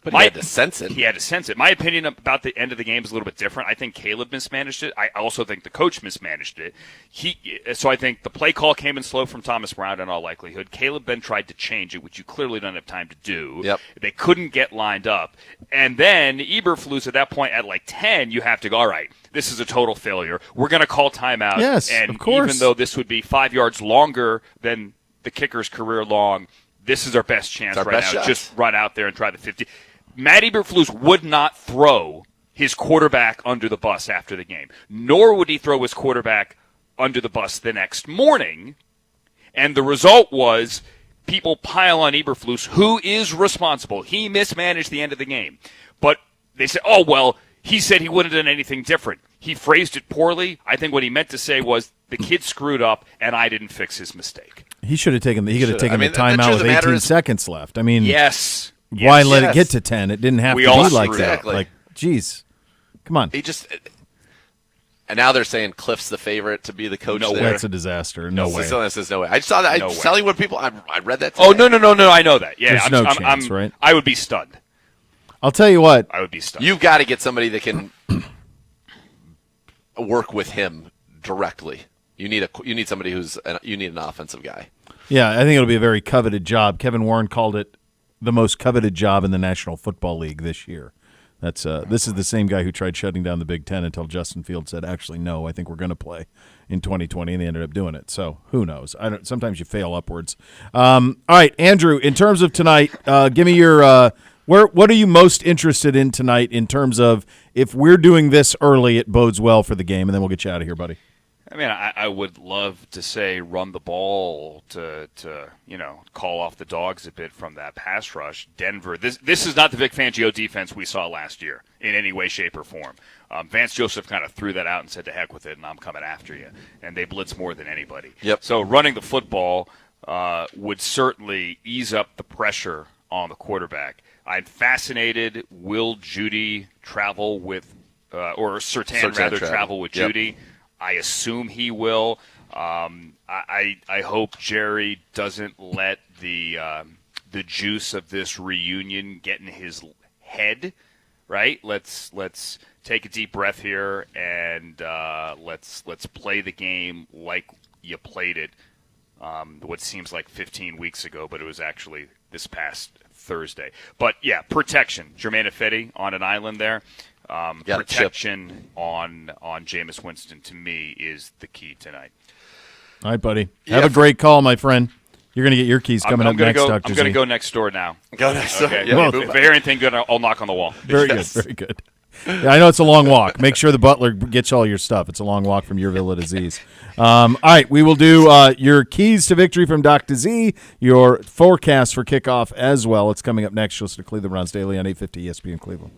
But he had to sense it. He had to sense it. My opinion about the end of the game is a little bit different. I think Caleb mismanaged it. I also think the coach mismanaged it. So I think the play call came in slow from Thomas Brown in all likelihood. Caleb then tried to change it, which you clearly don't have time to do. Yep. They couldn't get lined up. And then Eberflus at that point at like 10, you have to go, all right, this is a total failure. We're going to call timeout. Yes, and of course. Even though this would be 5 yards longer than the kicker's career long, this is our best chance right now. Shot. Just run out there and try the 50. Matt Eberflus would not throw his quarterback under the bus after the game, nor would he throw his quarterback under the bus the next morning. And the result was people pile on Eberflus, who is responsible. He mismanaged the end of the game. But they say, oh, well, he said he wouldn't have done anything different. He phrased it poorly. I think what he meant to say was the kid screwed up and I didn't fix his mistake. He should have taken the timeout with 18 seconds left. I mean, yes. Why let it get to 10? It didn't have to be like that. Exactly. Like, geez, come on. And now they're saying Cliff's the favorite to be the coach. No there. way. That's a disaster. No way. Siciliano says no way. I just saw that. No I'm way. telling what people. I read that today. Oh, no. I know that. Yeah, There's no chance, right? I would be stunned. I'll tell you what. I would be stunned. You've got to get somebody that can work with him directly. You need somebody you need an offensive guy. Yeah, I think it'll be a very coveted job. Kevin Warren called it the most coveted job in the National Football League this year. This is the same guy who tried shutting down the Big Ten until Justin Fields said, actually, no, I think we're going to play in 2020, and they ended up doing it. So who knows? Sometimes you fail upwards. All right, Andrew, in terms of tonight, give me your what are you most interested in tonight in terms of if we're doing this early, it bodes well for the game, and then we'll get you out of here, buddy. I mean, I would love to say run the ball to call off the dogs a bit from that pass rush. Denver, this is not the Vic Fangio defense we saw last year in any way, shape, or form. Vance Joseph kind of threw that out and said, to heck with it, and I'm coming after you. And they blitz more than anybody. Yep. So running the football would certainly ease up the pressure on the quarterback. I'm fascinated. Will Judy travel with, or Surtain travel with Judy? I assume he will. I hope Jerry doesn't let the juice of this reunion get in his head. Right? Let's take a deep breath here and let's play the game like you played it. What seems like 15 weeks ago, but it was actually this past Thursday. But yeah, protection. Jermaine Ifedi on an island there. Protection on Jameis Winston, to me, is the key tonight. All right, buddy. Have a great call, my friend. You're going to get your keys coming up next, Dr. I'm going to go next door now. Go next door. Okay. Yeah, If I hear anything good, I'll knock on the wall. Very good, very good. Yeah, I know it's a long walk. Make sure the butler gets all your stuff. It's a long walk from your villa to Z's. All right, we will do your keys to victory from Dr. Z, your forecast for kickoff as well. It's coming up next. You'll listen to Cleveland Browns Daily on 850 ESPN Cleveland.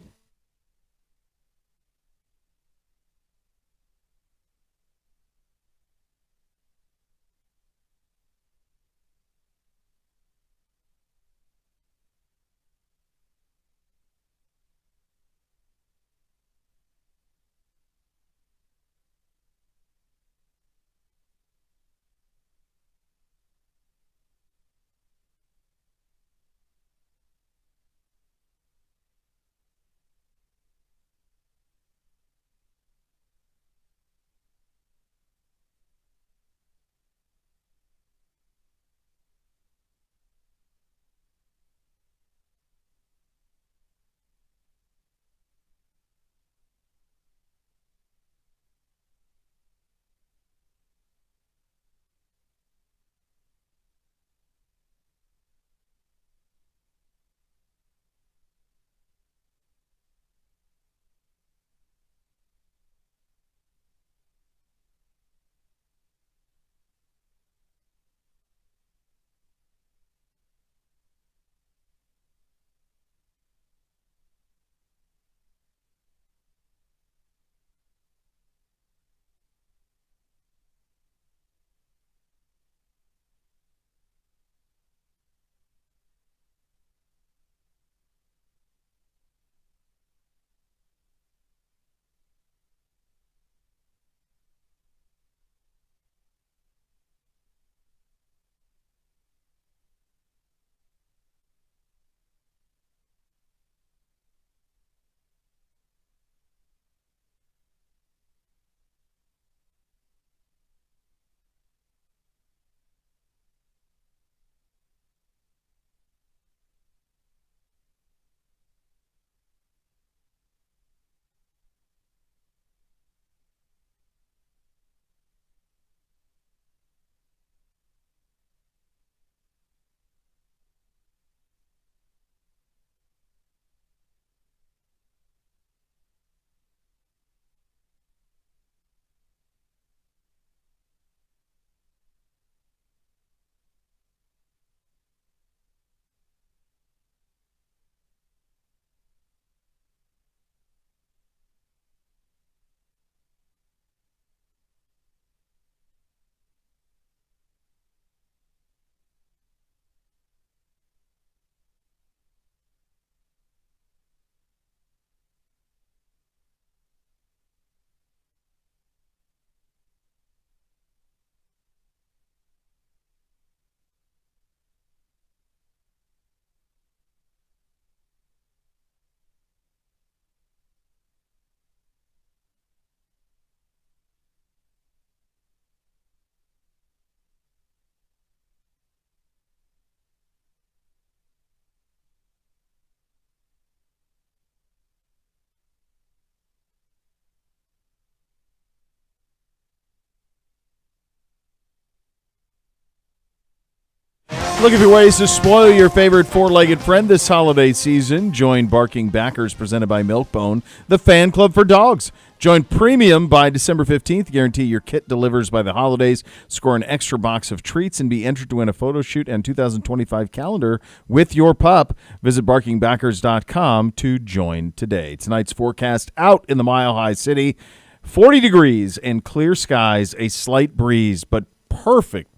Looking for ways to spoil your favorite four-legged friend this holiday season? Join Barking Backers, presented by Milkbone, the fan club for dogs. Join Premium by December 15th. Guarantee your kit delivers by the holidays. Score an extra box of treats and be entered to win a photo shoot and 2025 calendar with your pup. Visit barkingbackers.com to join today. Tonight's forecast out in the Mile High City. 40 degrees and clear skies, a slight breeze, but perfect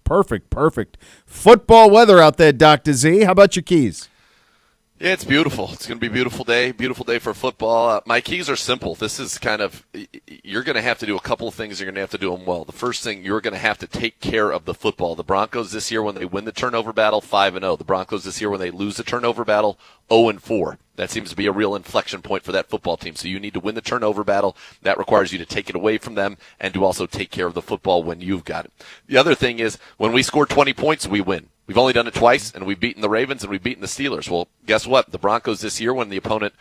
football weather out there, Dr. Z. How about your keys? Yeah, it's beautiful. It's going to be a beautiful day for football. My keys are simple. This is kind of, you're going to have to do a couple of things. You're going to have to do them well. The first thing, you're going to have to take care of the football. The Broncos this year, when they win the turnover battle, 5-0. The Broncos this year, when they lose the turnover battle, 0-4. That seems to be a real inflection point for that football team. So you need to win the turnover battle. That requires you to take it away from them and to also take care of the football when you've got it. The other thing is, when we score 20 points, we win. We've only done it twice, and we've beaten the Ravens and we've beaten the Steelers. Well, guess what? The Broncos this year, when the opponent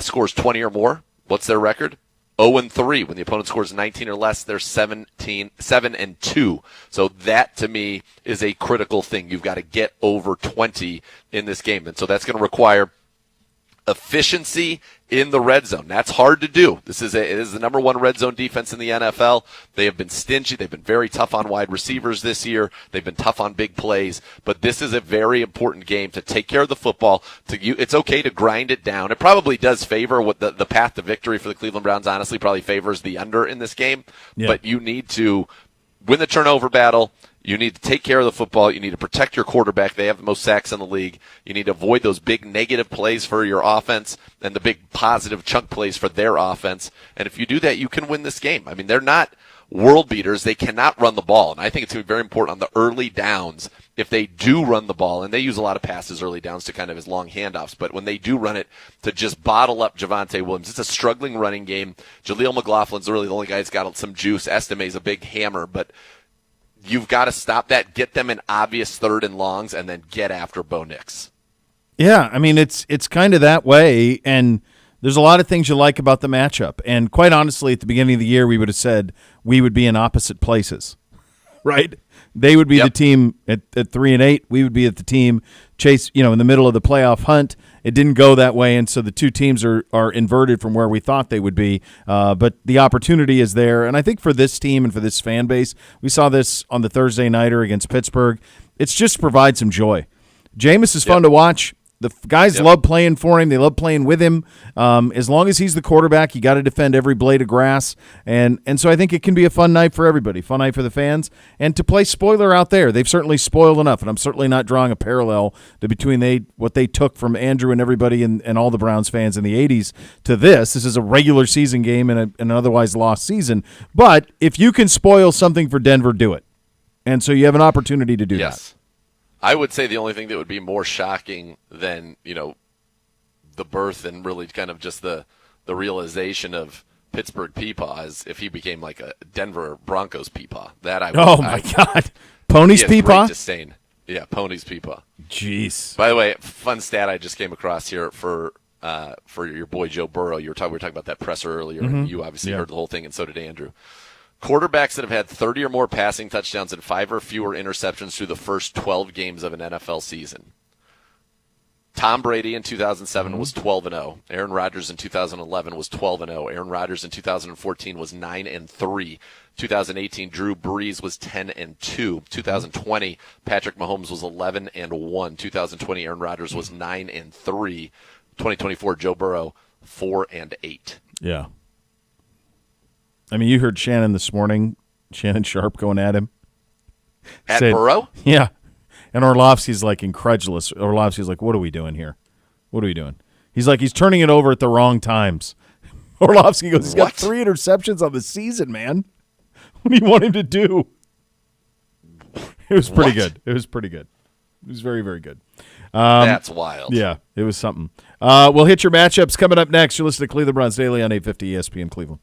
scores 20 or more, what's their record? 0-3. When the opponent scores 19 or less, they're 7-2. So that, to me, is a critical thing. You've got to get over 20 in this game. And so that's going to require efficiency in the red zone. That's hard to do. It is the number one red zone defense in the NFL. They have been stingy. They've been very tough on wide receivers this year. They've been tough on big plays. But this is a very important game to take care of the football. It's okay to grind it down. It probably does favor what the path to victory for the Cleveland Browns, honestly, probably favors the under in this game. Yeah. But you need to win the turnover battle. You need to take care of the football. You need to protect your quarterback. They have the most sacks in the league. You need to avoid those big negative plays for your offense and the big positive chunk plays for their offense. And if you do that, you can win this game. I mean, they're not world beaters. They cannot run the ball. And I think it's going to be very important on the early downs if they do run the ball. And they use a lot of passes early downs to kind of as long handoffs. But when they do run it, to just bottle up Javonte Williams. It's a struggling running game. Jaleel McLaughlin's really the only guy that's got some juice. Estime's a big hammer, but you've got to stop that, get them in obvious third and longs, and then get after Bo Nix. Yeah, I mean, it's kind of that way, and there's a lot of things you like about the matchup. And quite honestly, at the beginning of the year, we would have said we would be in opposite places, right? They would be the team at 3-8. We would be at the team chase, in the middle of the playoff hunt. It didn't go that way, and so the two teams are inverted from where we thought they would be. But the opportunity is there, and I think for this team and for this fan base, we saw this on the Thursday nighter against Pittsburgh. It's just to provide some joy. Jameis is fun to watch. The guys love playing for him. They love playing with him. As long as he's the quarterback, you got to defend every blade of grass. And so I think it can be a fun night for everybody, fun night for the fans. And to play spoiler out there, they've certainly spoiled enough. And I'm certainly not drawing a parallel between what they took from Andrew and everybody and all the Browns fans in the 80s to this. This is a regular season game in an otherwise lost season. But if you can spoil something for Denver, do it. And so you have an opportunity to do that. I would say the only thing that would be more shocking than, the birth and really kind of just the realization of Pittsburgh Peepaw is if he became like a Denver Broncos Peepaw. That I would. Oh, my God. Ponies Peepaw? Great disdain. Yeah, Ponies Peepaw. Jeez. By the way, fun stat I just came across here for your boy Joe Burrow. We were talking about that presser earlier, and you obviously heard the whole thing, and so did Andrew. Quarterbacks that have had 30 or more passing touchdowns and 5 or fewer interceptions through the first 12 games of an NFL season. Tom Brady in 2007 was 12-0. Aaron Rodgers in 2011 was 12-0. Aaron Rodgers in 2014 was 9-3. 2018 Drew Brees was 10-2. 2020 Patrick Mahomes was 11-1. 2020 Aaron Rodgers was 9-3. 2024 Joe Burrow 4-8. Yeah. I mean, you heard Shannon this morning, Shannon Sharp going at him. Said, Burrow? Yeah. And Orlovsky's like incredulous. Orlovsky's like, what are we doing here? What are we doing? He's like, he's turning it over at the wrong times. Orlovsky goes, he's got 3 interceptions on the season, man. What do you want him to do? It was pretty good. It was pretty good. It was very, very good. That's wild. Yeah, it was something. We'll hit your matchups coming up next. You're listening to Cleveland Browns Daily on 850 ESPN Cleveland.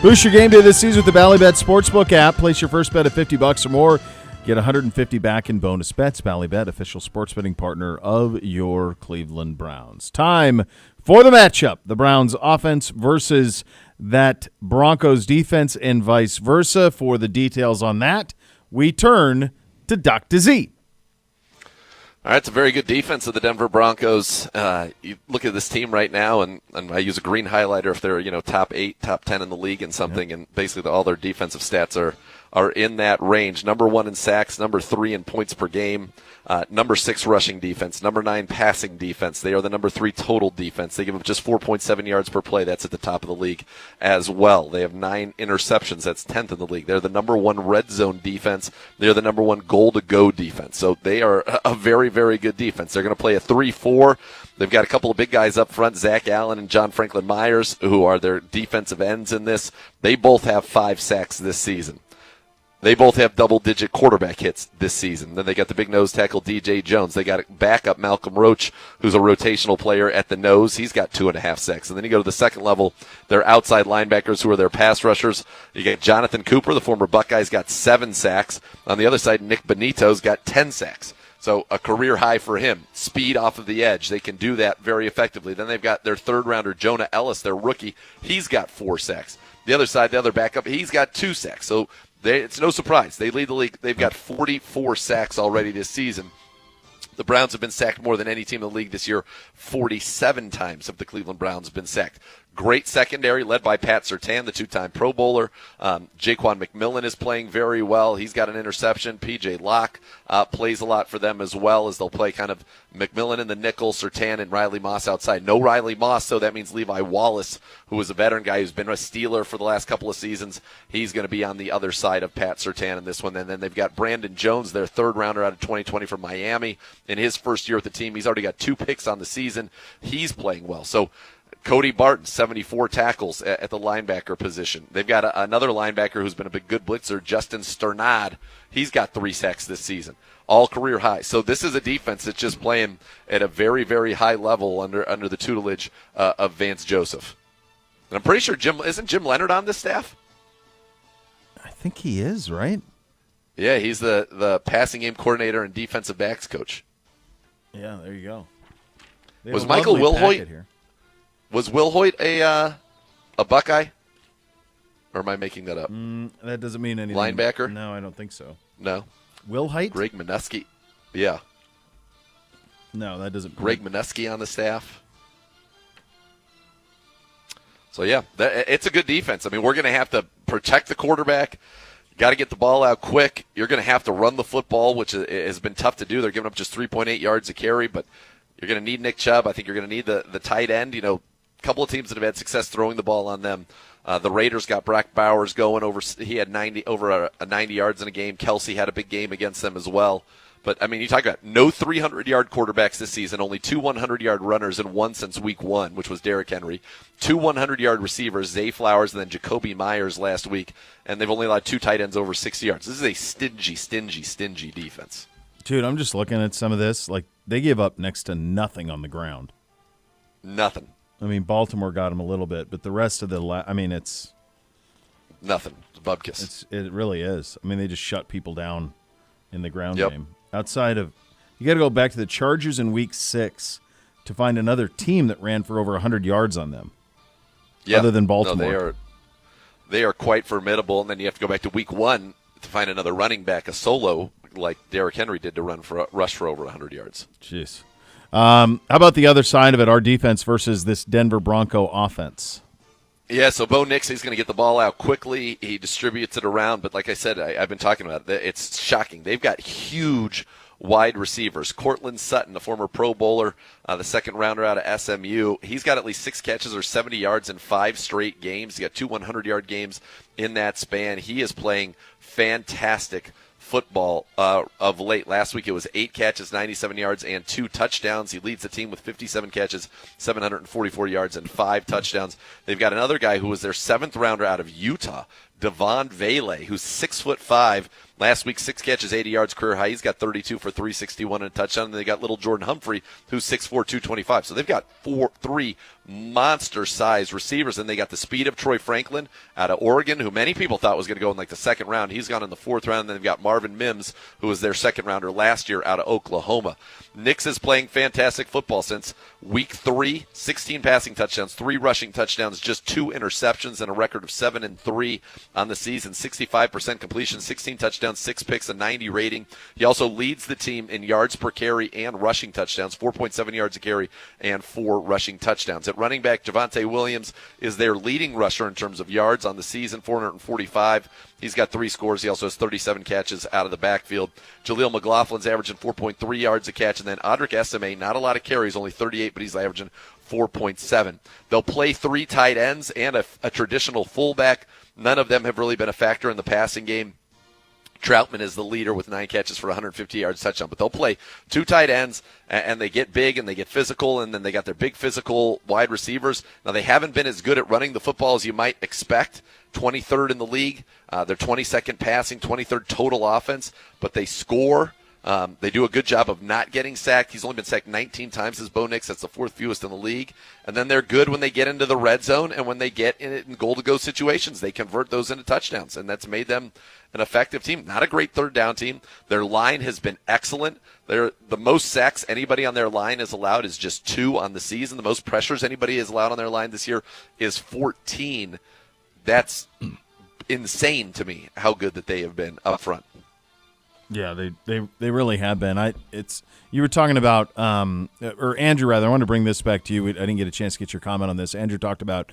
Boost your game day this season with the Ballybet Sportsbook app. Place your first bet of $50 or more. Get $150 back in bonus bets. Ballybet, official sports betting partner of your Cleveland Browns. Time for the matchup. The Browns offense versus that Broncos defense and vice versa. For the details on that, we turn to Dr. Z. All right, it's a very good defense of the Denver Broncos. You look at this team right now, and I use a green highlighter if they're top 8, top 10 in the league and something, and basically all their defensive stats are in that range. Number 1 in sacks, number 3 in points per game, number 6 rushing defense, number 9 passing defense. They are the number 3 total defense. They give up just 4.7 yards per play. That's at the top of the league as well. They have 9 interceptions. That's 10th in the league. They're the number 1 red zone defense. They're the number 1 goal-to-go defense. So they are a very, very good defense. They're going to play a 3-4. They've got a couple of big guys up front, Zach Allen and John Franklin Myers, who are their defensive ends in this. They both have 5 sacks this season. They both have double-digit quarterback hits this season. Then they got the big nose tackle, DJ Jones. They got backup Malcolm Roach, who's a rotational player at the nose. He's got 2.5 sacks. And then you go to the second level, their outside linebackers, who are their pass rushers. You get Jonathan Cooper, the former Buckeyes, got 7 sacks. On the other side, Nick Benito's got 10 sacks. So a career high for him. Speed off of the edge. They can do that very effectively. Then they've got their third-rounder, Jonah Ellis, their rookie. He's got 4 sacks. The other side, the other backup, he's got 2 sacks. So it's no surprise. They lead the league. They've got 44 sacks already this season. The Browns have been sacked more than any team in the league this year. 47 times have the Cleveland Browns been sacked. Great secondary led by Pat Surtain, the 2-time Pro Bowler. Jaquan McMillan is playing very well. He's got an interception. P.J. Locke plays a lot for them as well, as they'll play kind of McMillan in the nickel, Surtain and Riley Moss outside. No Riley Moss, so that means Levi Wallace, who is a veteran guy who's been a Steeler for the last couple of seasons. He's going to be on the other side of Pat Surtain in this one. And then they've got Brandon Jones, their third-rounder out of 2020 from Miami. In his first year with the team, he's already got 2 picks on the season. He's playing well. So Cody Barton, 74 tackles at the linebacker position. They've got another linebacker who's been a big good blitzer, Justin Sternad. He's got 3 sacks this season, all career high. So this is a defense that's just playing at a very, very high level under the tutelage of Vance Joseph. And I'm pretty sure isn't Jim Leonard on this staff? I think he is, right? Yeah, he's the passing game coordinator and defensive backs coach. Yeah, there you go. Was Michael Wilhoit here? Was Wilhoit a Buckeye? Or am I making that up? That doesn't mean anything. Linebacker? No, I don't think so. No. Wilhoit? Greg Minuski. Yeah. No, that doesn't. Greg Minuski on the staff. So, yeah, it's a good defense. I mean, we're going to have to protect the quarterback. Got to get the ball out quick. You're going to have to run the football, which has been tough to do. They're giving up just 3.8 yards a carry, but you're going to need Nick Chubb. I think you're going to need the tight end. You know, a couple of teams that have had success throwing the ball on them. The Raiders got Brock Bowers going over. He had 90 yards in a game. Kelsey had a big game against them as well. But, I mean, you talk about no 300-yard quarterbacks this season, only 2 100-yard runners and 1 since week 1, which was Derrick Henry. 2 100-yard receivers, Zay Flowers and then Jacoby Myers last week. And they've only allowed 2 tight ends over 60 yards. This is a stingy defense. Dude, I'm just looking at some of this. Like, they give up next to nothing on the ground. Nothing. I mean, Baltimore got them a little bit, but the rest of the it's nothing. It's a bubkiss. It really is. I mean, they just shut people down in the ground Yep. game. Outside of, you got to go back to the Chargers in Week 6 to find another team that ran for over 100 yards on them. Yeah. Other than Baltimore. No, they are quite formidable, and then you have to go back to Week 1 to find another running back, a solo like Derrick Henry did to rush for over 100 yards. Jeez. How about the other side of it, our defense versus this Denver Bronco offense? Yeah, so Bo Nix, he's going to get the ball out quickly. He distributes it around, but like I said, I've been talking about it. It's shocking. They've got huge wide receivers. Cortland Sutton, the former Pro Bowler, the second rounder out of SMU, he's got at least 6 catches or 70 yards in 5 straight games. He got 2 100-yard games in that span. He is playing fantastic football of late. Last week it was 8 catches, 97 yards, and 2 touchdowns. He leads the team with 57 catches, 744 yards, and 5 touchdowns. They've got another guy who was their 7th rounder out of Utah, Devon Vele, who's 6'5". Last week, 6 catches, 80 yards, career high. He's got 32 for 361 and a touchdown. And they got little Jordan Humphrey, who's 6'4", 225. So they've got 3 monster-sized receivers, and they got the speed of Troy Franklin out of Oregon, who many people thought was going to go in like the second round. He's gone in the fourth round. And then they've got Marvin Mims, who was their second rounder last year out of Oklahoma. Nix is playing fantastic football since week 3, 16 passing touchdowns, 3 rushing touchdowns, just 2 interceptions, and a record of 7-3 on the season. 65% completion, 16 touchdowns, 6 picks, a 90 rating. He also leads the team in yards per carry and rushing touchdowns, 4.7 yards a carry and 4 rushing touchdowns. At running back, Javonte Williams is their leading rusher in terms of yards on the season, 445. He's got 3 scores. He also has 37 catches out of the backfield. Jaleel McLaughlin's averaging 4.3 yards a catch. And then Audric Estime, not a lot of carries, only 38, but he's averaging 4.7. They'll play 3 tight ends and a traditional fullback. None of them have really been a factor in the passing game. Troutman is the leader with 9 catches for 150 yards touchdown. But they'll play 2 tight ends, and they get big and they get physical, and then they got their big physical wide receivers. Now, they haven't been as good at running the football as you might expect. 23rd in the league. They're 22nd passing, 23rd total offense, but they score. They do a good job of not getting sacked. He's only been sacked 19 times as Bo Nix. That's the 4th fewest in the league. And then they're good when they get into the red zone, and when they get in goal-to-go situations, they convert those into touchdowns, and that's made them an effective team. Not a great third down team. Their line has been excellent. The most sacks anybody on their line has allowed is just 2 on the season. The most pressures anybody has allowed on their line this year is 14. That's insane to me how good that they have been up front. Yeah, they really have been. You were talking about, or Andrew rather. I want to bring this back to you. I didn't get a chance to get your comment on this. Andrew talked about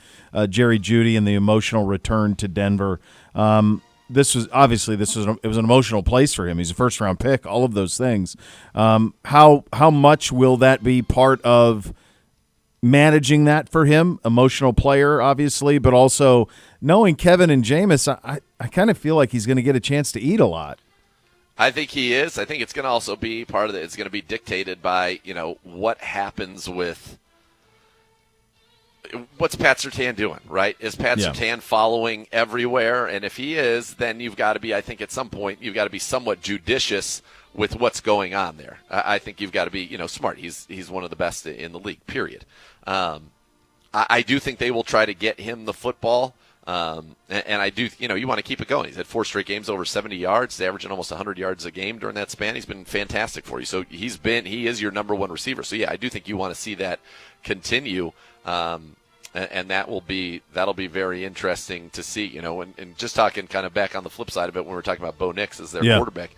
Jerry Jeudy and the emotional return to Denver. It was an emotional place for him. He's a first round pick. All of those things. How much will that be part of managing that for him? Emotional player, obviously, but also knowing Kevin and Jameis, I kind of feel like he's going to get a chance to eat a lot. I think he is. I think it's going to also be part of it. It's going to be dictated by, what happens with what's Pat Surtain doing, right? Is Pat Surtain following everywhere? And if he is, then you've got to be, I think at some point, you've got to be somewhat judicious with what's going on there. I think you've got to be, smart. He's one of the best in the league, period. I do think they will try to get him the football. And I do, you want to keep it going. He's had 4 straight games over 70 yards, averaging almost 100 yards a game during that span. He's been fantastic for you. So he is your number 1 receiver. So yeah, I do think you want to see that continue. And that'll be very interesting to see, and just talking kind of back on the flip side of it when we're talking about Bo Nix as their quarterback.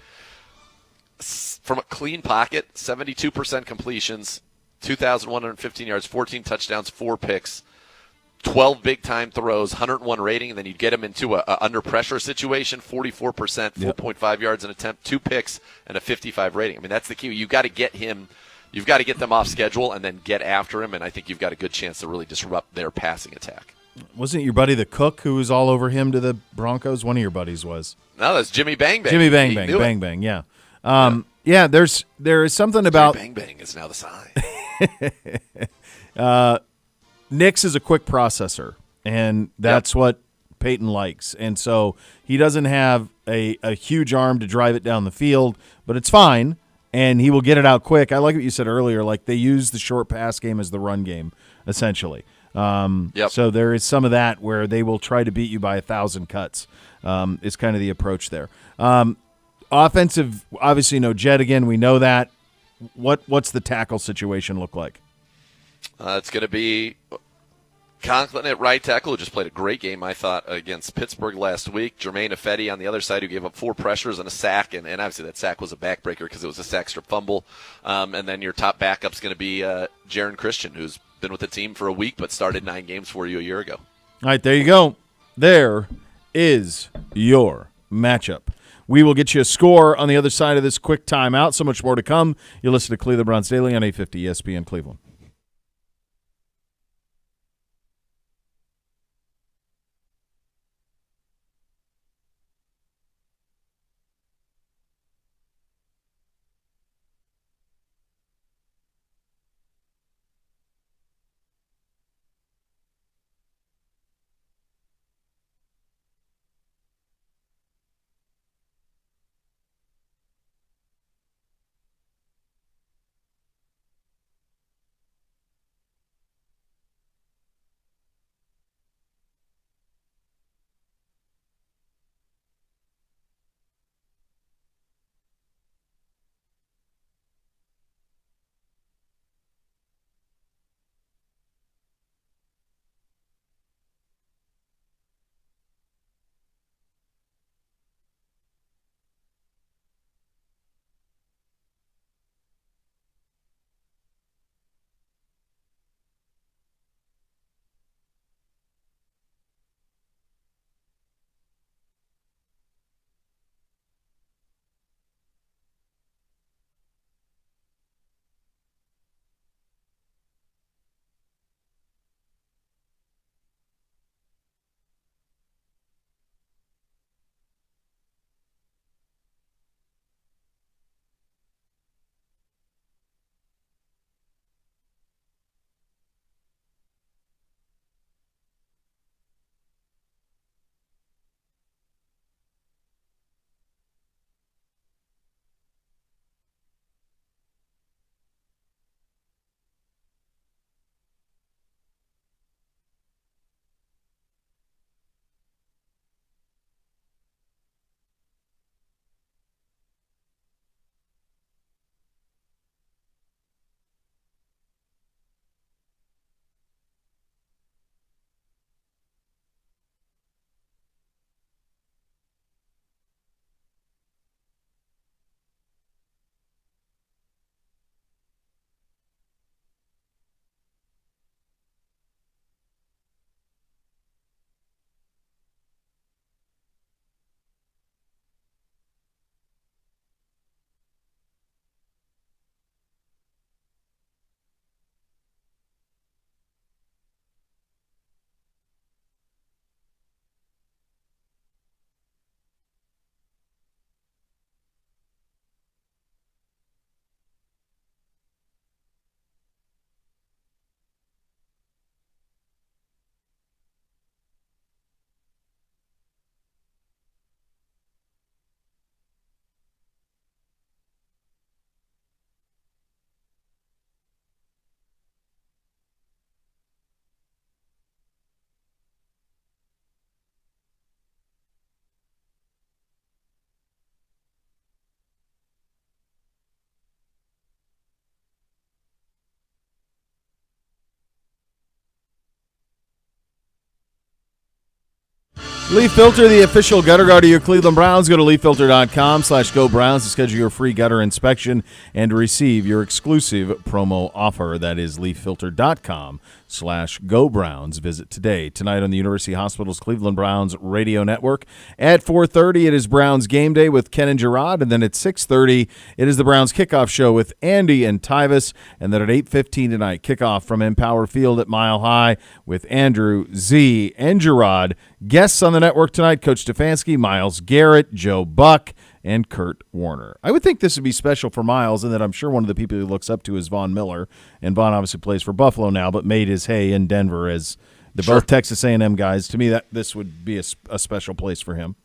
From a clean pocket, 72% completions, 2,115 yards, 14 touchdowns, 4 picks. 12 big-time throws, 101 rating, and then you get him into a under-pressure situation, 44%, 4.5 yards an attempt, 2 picks, and a 55 rating. I mean, that's the key. You've got to get them off schedule and then get after him, and I think you've got a good chance to really disrupt their passing attack. Wasn't it your buddy the Cook who was all over him to the Broncos? One of your buddies was. No, that's Jimmy Bang Bang. Jimmy Bang Bang, Bang Bang, yeah. There is something about Jimmy Bang Bang is now the sign. Nix is a quick processor, and that's what Peyton likes. And so he doesn't have a huge arm to drive it down the field, but it's fine, and he will get it out quick. I like what you said earlier, like they use the short pass game as the run game, essentially. So there is some of that where they will try to beat you by 1,000 cuts is kind of the approach there. Offensive, obviously no Jet again. We know that. What's the tackle situation look like? It's going to be Conklin at right tackle, who just played a great game, I thought, against Pittsburgh last week. Jermaine Ifedi on the other side, who gave up 4 pressures and a sack, and obviously that sack was a backbreaker because it was a sack strip fumble. And then your top backup's going to be Jaron Christian, who's been with the team for a week but started 9 games for you a year ago. All right, there you go. There is your matchup. We will get you a score on the other side of this quick timeout. So much more to come. You'll listen to Cleveland Browns Daily on 850 ESPN Cleveland. Leaf Filter, the official gutter guard of your Cleveland Browns. Go to leaffilter.com/GoBrowns to schedule your free gutter inspection and receive your exclusive promo offer. That is leaffilter.com/GoBrowns. Visit today. Tonight on the University Hospital's Cleveland Browns radio network. At 4:30, it is Browns Game Day with Ken and Gerard. And then at 6:30, it is the Browns Kickoff Show with Andy and Tyvis. And then at 8:15 tonight, kickoff from Empower Field at Mile High with Andrew, Z, and Gerard. Guests on the network tonight, Coach Stefanski, Myles Garrett, Joe Buck, and Kurt Warner. I would think this would be special for Myles, and that I'm sure one of the people he looks up to is Von Miller. And Von obviously plays for Buffalo now, but made his hay in Denver as the both Texas A&M guys. To me, that this would be a special place for him.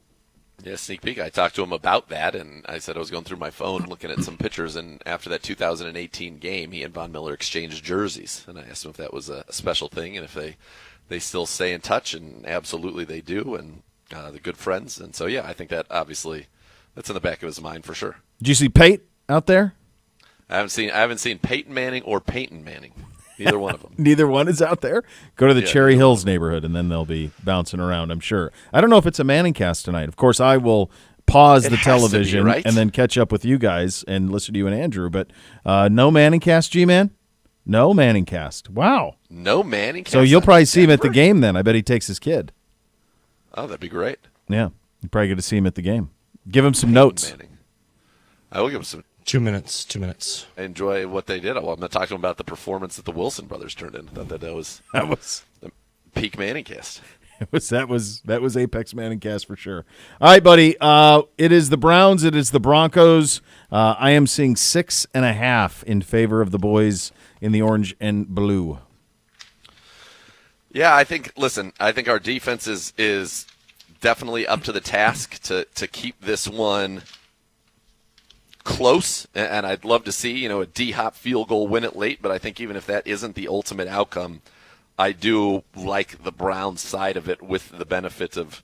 Yeah, sneak peek. I talked to him about that, and I said I was going through my phone looking at some pictures, and after that 2018 game, he and Von Miller exchanged jerseys, and I asked him if that was a special thing and if they still stay in touch, and absolutely they do, and they're good friends. And so, yeah, I think that obviously that's in the back of his mind for sure. Did you see Pate out there? I haven't seen Peyton Manning or Peyton Manning. Neither one of them. Neither one is out there? Go to the Cherry Hills neighborhood, and then they'll be bouncing around, I'm sure. I don't know if it's a Manning cast tonight. Of course, I will pause the television and then catch up with you guys and listen to you and Andrew. But no Manning cast, G-Man? No Manning cast. Wow. No Manning cast. So you'll probably see him at the game then. I bet he takes his kid. Oh, that'd be great. Yeah. You'll probably get to see him at the game. Give him some notes. Manning. I will give him some. 2 minutes. 2 minutes. I enjoy what they did. Well, I'm going to talk to him about the performance that the Wilson brothers turned in. I thought that was the peak Manning cast. That was Apex Manning cast for sure. All right, buddy. It is the Browns. It is the Broncos. I am seeing 6.5 in favor of the boys in the orange and blue. Yeah, I think our defense is definitely up to the task to keep this one close, and I'd love to see, a D-Hop field goal win it late, but I think even if that isn't the ultimate outcome, I do like the Browns side of it with the benefit of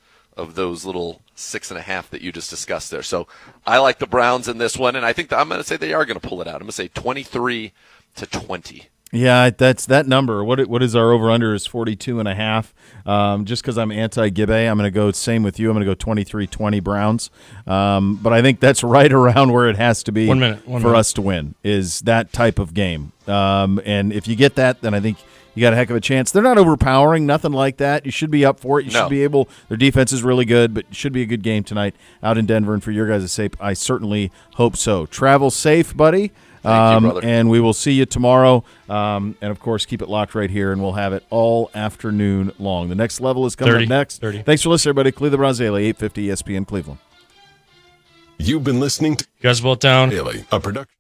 those little 6.5 that you just discussed there. So I like the Browns in this one, and I think I'm going to say they are going to pull it out. I'm going to say 23-20. Yeah, that's that number. What is our over-under is 42.5. Just because I'm anti-Gibbe, I'm going to go same with you. I'm going to go 23-20 Browns. But I think that's right around where it has to be for us to win, is that type of game. And if you get that, then I think you got a heck of a chance. They're not overpowering, nothing like that. You should be up for it. You should be able – their defense is really good, but it should be a good game tonight out in Denver. And for your guys' sake, I certainly hope so. Travel safe, buddy. Thank you, brother. And we will see you tomorrow. And, of course, keep it locked right here, and we'll have it all afternoon long. The next level is coming up next. 30. Thanks for listening, everybody. Cleveland Browns Daily, 850 ESPN Cleveland. You've been listening to You guys both down. Daily, a production.